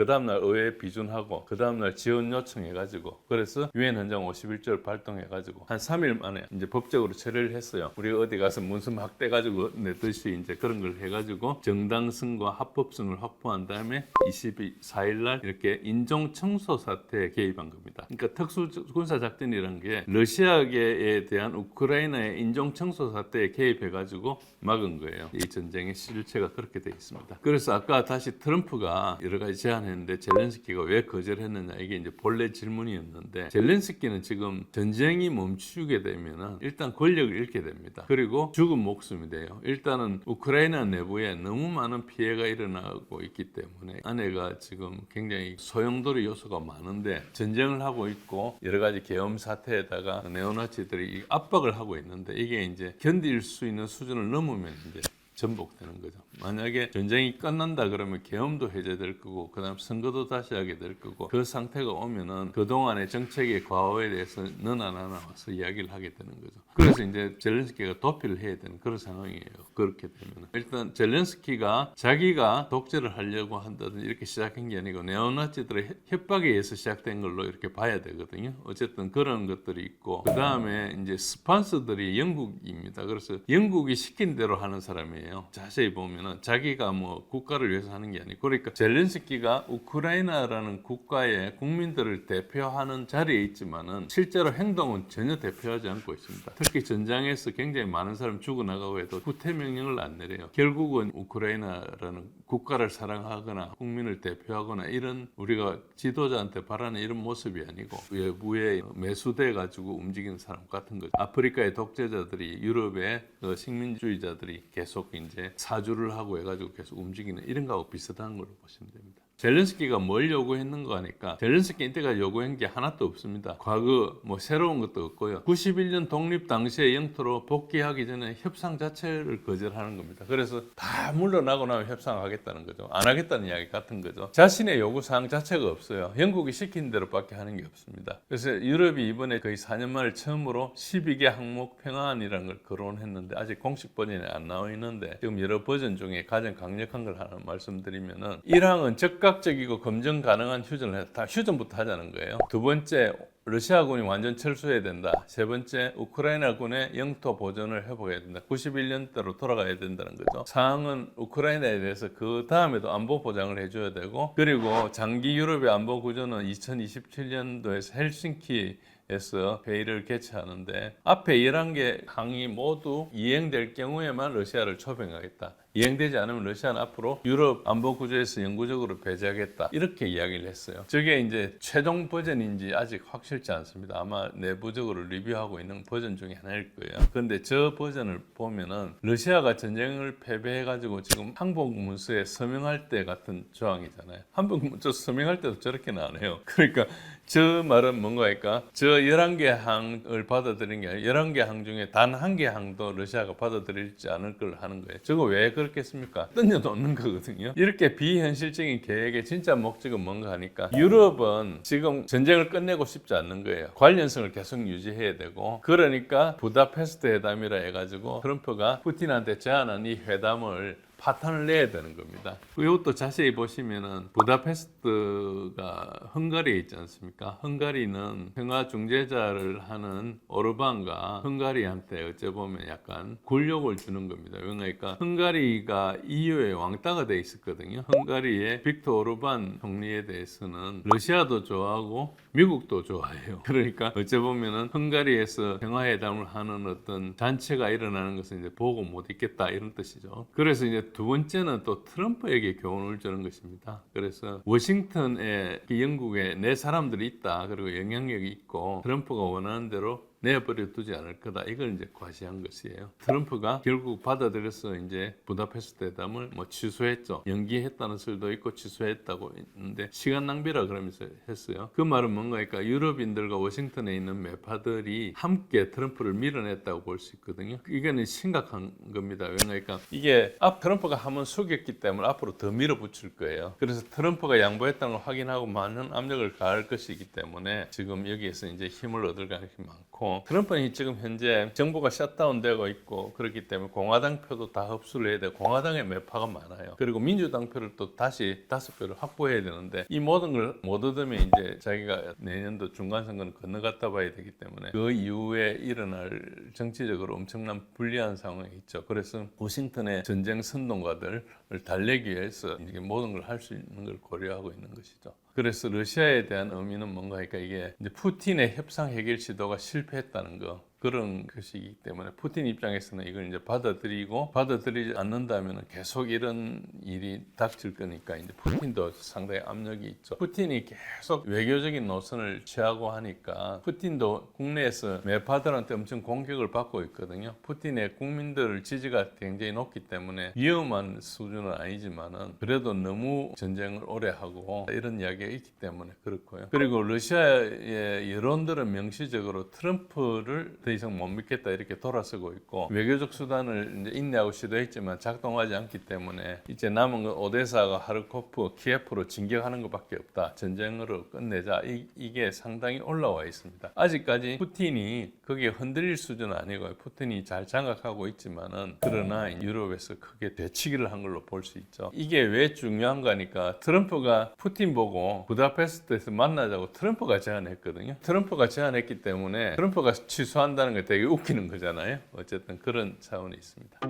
다음날 의회 비준하고 그 다음날 지원 요청해가지고 그래서 유엔 헌장 51조를 발동해가지고 한 3일 만에 이제 법적으로 처리를 했어요. 우리가 어디 가서 문서 막 떼가지고 내듯이 이제 그런 걸 해가지고 정당성과 합법성을 확보한 다음에 24일 날 이렇게 인종 청소 사태에 개입한 겁니다. 그러니까 특수 군사 작전이라는 게 러시아계에 대한 우크라이나의 인종 청소 사태에 개입해가지고 막은 거예요. 이 전쟁의 실체가 그렇게 되어 있습니다. 그래서 아까 다시 트럼프가 여러 가지 제안했는데 젤렌스키가 왜 거절했느냐 이게 이제 본래 질문이었는데 젤렌스키는 지금 전쟁이 멈추게 되면은 일단 권력을 잃게 됩니다. 그리고 죽은 목숨이 돼요. 일단은 우크라이나 내부에 너무 많은 피해가 일어나고 있기 때문에 아내가 지금 굉장히 소용돌이 요소가 많은데 전쟁을 하고 있고 여러 가지 계엄 사태에다가 네오나치들이 압박을 하고 있는데 이게 이제 견딜 수 있는 수준을 넘으면 이제 전복되는 거죠. 만약에 전쟁이 끝난다 그러면 계엄도 해제될 거고 그다음 선거도 다시 하게 될 거고 그 상태가 오면은 그동안의 정책의 과오에 대해서 너나 나나 와서 이야기를 하게 되는 거죠. 그래서 이제 젤렌스키가 도피를 해야 되는 그런 상황이에요. 그렇게 되면 일단 젤렌스키가 자기가 독재를 하려고 한다든지 이렇게 시작한 게 아니고 네오나치들의 협박에 의해서 시작된 걸로 이렇게 봐야 되거든요. 어쨌든 그런 것들이 있고 그 다음에 이제 스폰서들이 영국입니다. 그래서 영국이 시킨 대로 하는 사람이에요. 자세히 보면은 자기가 뭐 국가를 위해서 하는 게 아니고 그러니까 젤렌스키가 우크라이나라는 국가의 국민들을 대표하는 자리에 있지만은 실제로 행동은 전혀 대표하지 않고 있습니다. 특히 전장에서 굉장히 많은 사람 죽어나가고 해도 후퇴 명령을 안 내려요. 결국은 우크라이나라는 국가를 사랑하거나 국민을 대표하거나 이런 우리가 지도자한테 바라는 이런 모습이 아니고 외부에 매수돼 가지고 움직이는 사람 같은 거죠. 아프리카의 독재자들이 유럽의 식민주의자들이 계속 이제 사주를 하고 해가지고 계속 움직이는 이런 거하고 비슷한 걸로 보시면 됩니다. 젤렌스키가 뭘 요구했는가 하니까 젤렌스키 이때가 요구한 게 하나도 없습니다. 과거 뭐 새로운 것도 없고요. 91년 독립 당시의 영토로 복귀하기 전에 협상 자체를 거절하는 겁니다. 그래서 다 물러나고 나면 협상하겠다는 거죠. 안 하겠다는 이야기 같은 거죠. 자신의 요구사항 자체가 없어요. 영국이 시킨 대로밖에 하는 게 없습니다. 그래서 유럽이 이번에 거의 4년 만에 처음으로 12개 항목 평화안이라는 걸 거론했는데 아직 공식 버전이 안 나와 있는데 지금 여러 버전 중에 가장 강력한 걸 하나 말씀드리면은 1항은 적극적이고 검증 가능한 휴전을 해서 다 휴전부터 하자는 거예요. 두 번째 러시아군이 완전 철수해야 된다. 세 번째 우크라이나군의 영토 보존을 회복해야 된다. 91년대로 돌아가야 된다는 거죠. 사항은 우크라이나에 대해서 그 다음에도 안보 보장을 해줘야 되고 그리고 장기 유럽의 안보 구조는 2027년도에서 헬싱키에서 회의를 개최하는데 앞에 11개 항이 모두 이행될 경우에만 러시아를 초빙하겠다. 이행되지 않으면 러시아는 앞으로 유럽 안보 구조에서 영구적으로 배제하겠다 이렇게 이야기를 했어요. 저게 이제 최종 버전인지 아직 확실치 않습니다. 아마 내부적으로 리뷰하고 있는 버전 중에 하나일 거예요. 그런데 저 버전을 보면은 러시아가 전쟁을 패배해가지고 지금 항복문서에 서명할 때 같은 조항이잖아요. 항복문서 서명할 때도 저렇게는 안 해요. 그러니까 저 말은 뭔가 할까? 저 11개 항을 받아들인 게 아니라 11개 항 중에 단 한 개 항도 러시아가 받아들이지 않을 걸 하는 거예요. 저거 왜 그렇겠습니까? 던져놓는 거거든요. 이렇게 비현실적인 계획의 진짜 목적은 뭔가 하니까 유럽은 지금 전쟁을 끝내고 싶지 않는 거예요. 관련성을 계속 유지해야 되고 그러니까 부다페스트 회담이라 해가지고 트럼프가 푸틴한테 제안한 이 회담을 파탄을 내야 되는 겁니다. 이것도 자세히 보시면은 부다페스트가 헝가리에 있지 않습니까? 헝가리는 평화 중재자를 하는 오르반과 헝가리한테 어째 보면 약간 굴욕을 주는 겁니다. 그러니까 헝가리가 EU의 왕따가 돼 있었거든요. 헝가리의 빅터 오르반 총리에 대해서는 러시아도 좋아하고 미국도 좋아해요. 그러니까 어째 보면은 헝가리에서 평화회담을 하는 어떤 잔치가 일어나는 것을 이제 보고 못 있겠다 이런 뜻이죠. 그래서 이제 두 번째는 또 트럼프에게 교훈을 주는 것입니다. 그래서 워싱턴에 영국에 내 사람들이 있다. 그리고 영향력이 있고 트럼프가 원하는 대로 내버려 두지 않을 거다. 이걸 이제 과시한 것이에요. 트럼프가 결국 받아들여서 이제 부다페스트 회담을 뭐 취소했죠. 연기했다는 설도 있고 취소했다고 했는데 시간 낭비라 그러면서 했어요. 그 말은 뭔가니까 유럽인들과 워싱턴에 있는 매파들이 함께 트럼프를 밀어냈다고 볼 수 있거든요. 이거는 심각한 겁니다. 그러니까 이게 트럼프가 한번 속였기 때문에 앞으로 더 밀어붙일 거예요. 그래서 트럼프가 양보했다는 걸 확인하고 많은 압력을 가할 것이기 때문에 지금 여기에서 이제 힘을 얻을 가능성이 많고 트럼프는 지금 현재 정부가 셧다운되고 있고 그렇기 때문에 공화당 표도 다 흡수를 해야 되고 공화당의 매파가 많아요. 그리고 민주당 표를 또 다시 5표를 확보해야 되는데 이 모든 걸 못 얻으면 이제 자기가 내년도 중간선거는 건너갔다 봐야 되기 때문에 그 이후에 일어날 정치적으로 엄청난 불리한 상황이 있죠. 그래서 워싱턴의 전쟁 선동가들을 달래기 위해서 이게 모든 걸 할 수 있는 걸 고려하고 있는 것이죠. 그래서 러시아에 대한 의미는 뭔가 하니까 이게 이제 푸틴의 협상 해결 시도가 실패했다는 거. 그런 것이기 때문에 푸틴 입장에서는 이걸 이제 받아들이지 않는다면 계속 이런 일이 닥칠 거니까 이제 푸틴도 상당히 압력이 있죠. 푸틴이 계속 외교적인 노선을 취하고 하니까 푸틴도 국내에서 매파들한테 엄청 공격을 받고 있거든요. 푸틴의 국민들 지지가 굉장히 높기 때문에 위험한 수준은 아니지만은 그래도 너무 전쟁을 오래 하고 이런 이야기가 있기 때문에 그렇고요. 그리고 러시아의 여론들은 명시적으로 트럼프를 더 이상 못 믿겠다 이렇게 돌아서고 있고 외교적 수단을 이제 인내하고 시도했지만 작동하지 않기 때문에 이제 남은 건 오데사가 하르코프, 키예프로 진격하는 것밖에 없다. 전쟁으로 끝내자. 이게 상당히 올라와 있습니다. 아직까지 푸틴이 거기에 흔들릴 수준은 아니고 푸틴이 잘 장악하고 있지만은 그러나 유럽에서 크게 되치기를 한 걸로 볼 수 있죠. 이게 왜 중요한가니까 트럼프가 푸틴 보고 부다페스트에서 만나자고 트럼프가 제안했거든요. 트럼프가 제안했기 때문에 트럼프가 취소한다는 게 되게 웃기는 거잖아요. 어쨌든 그런 차원이 있습니다.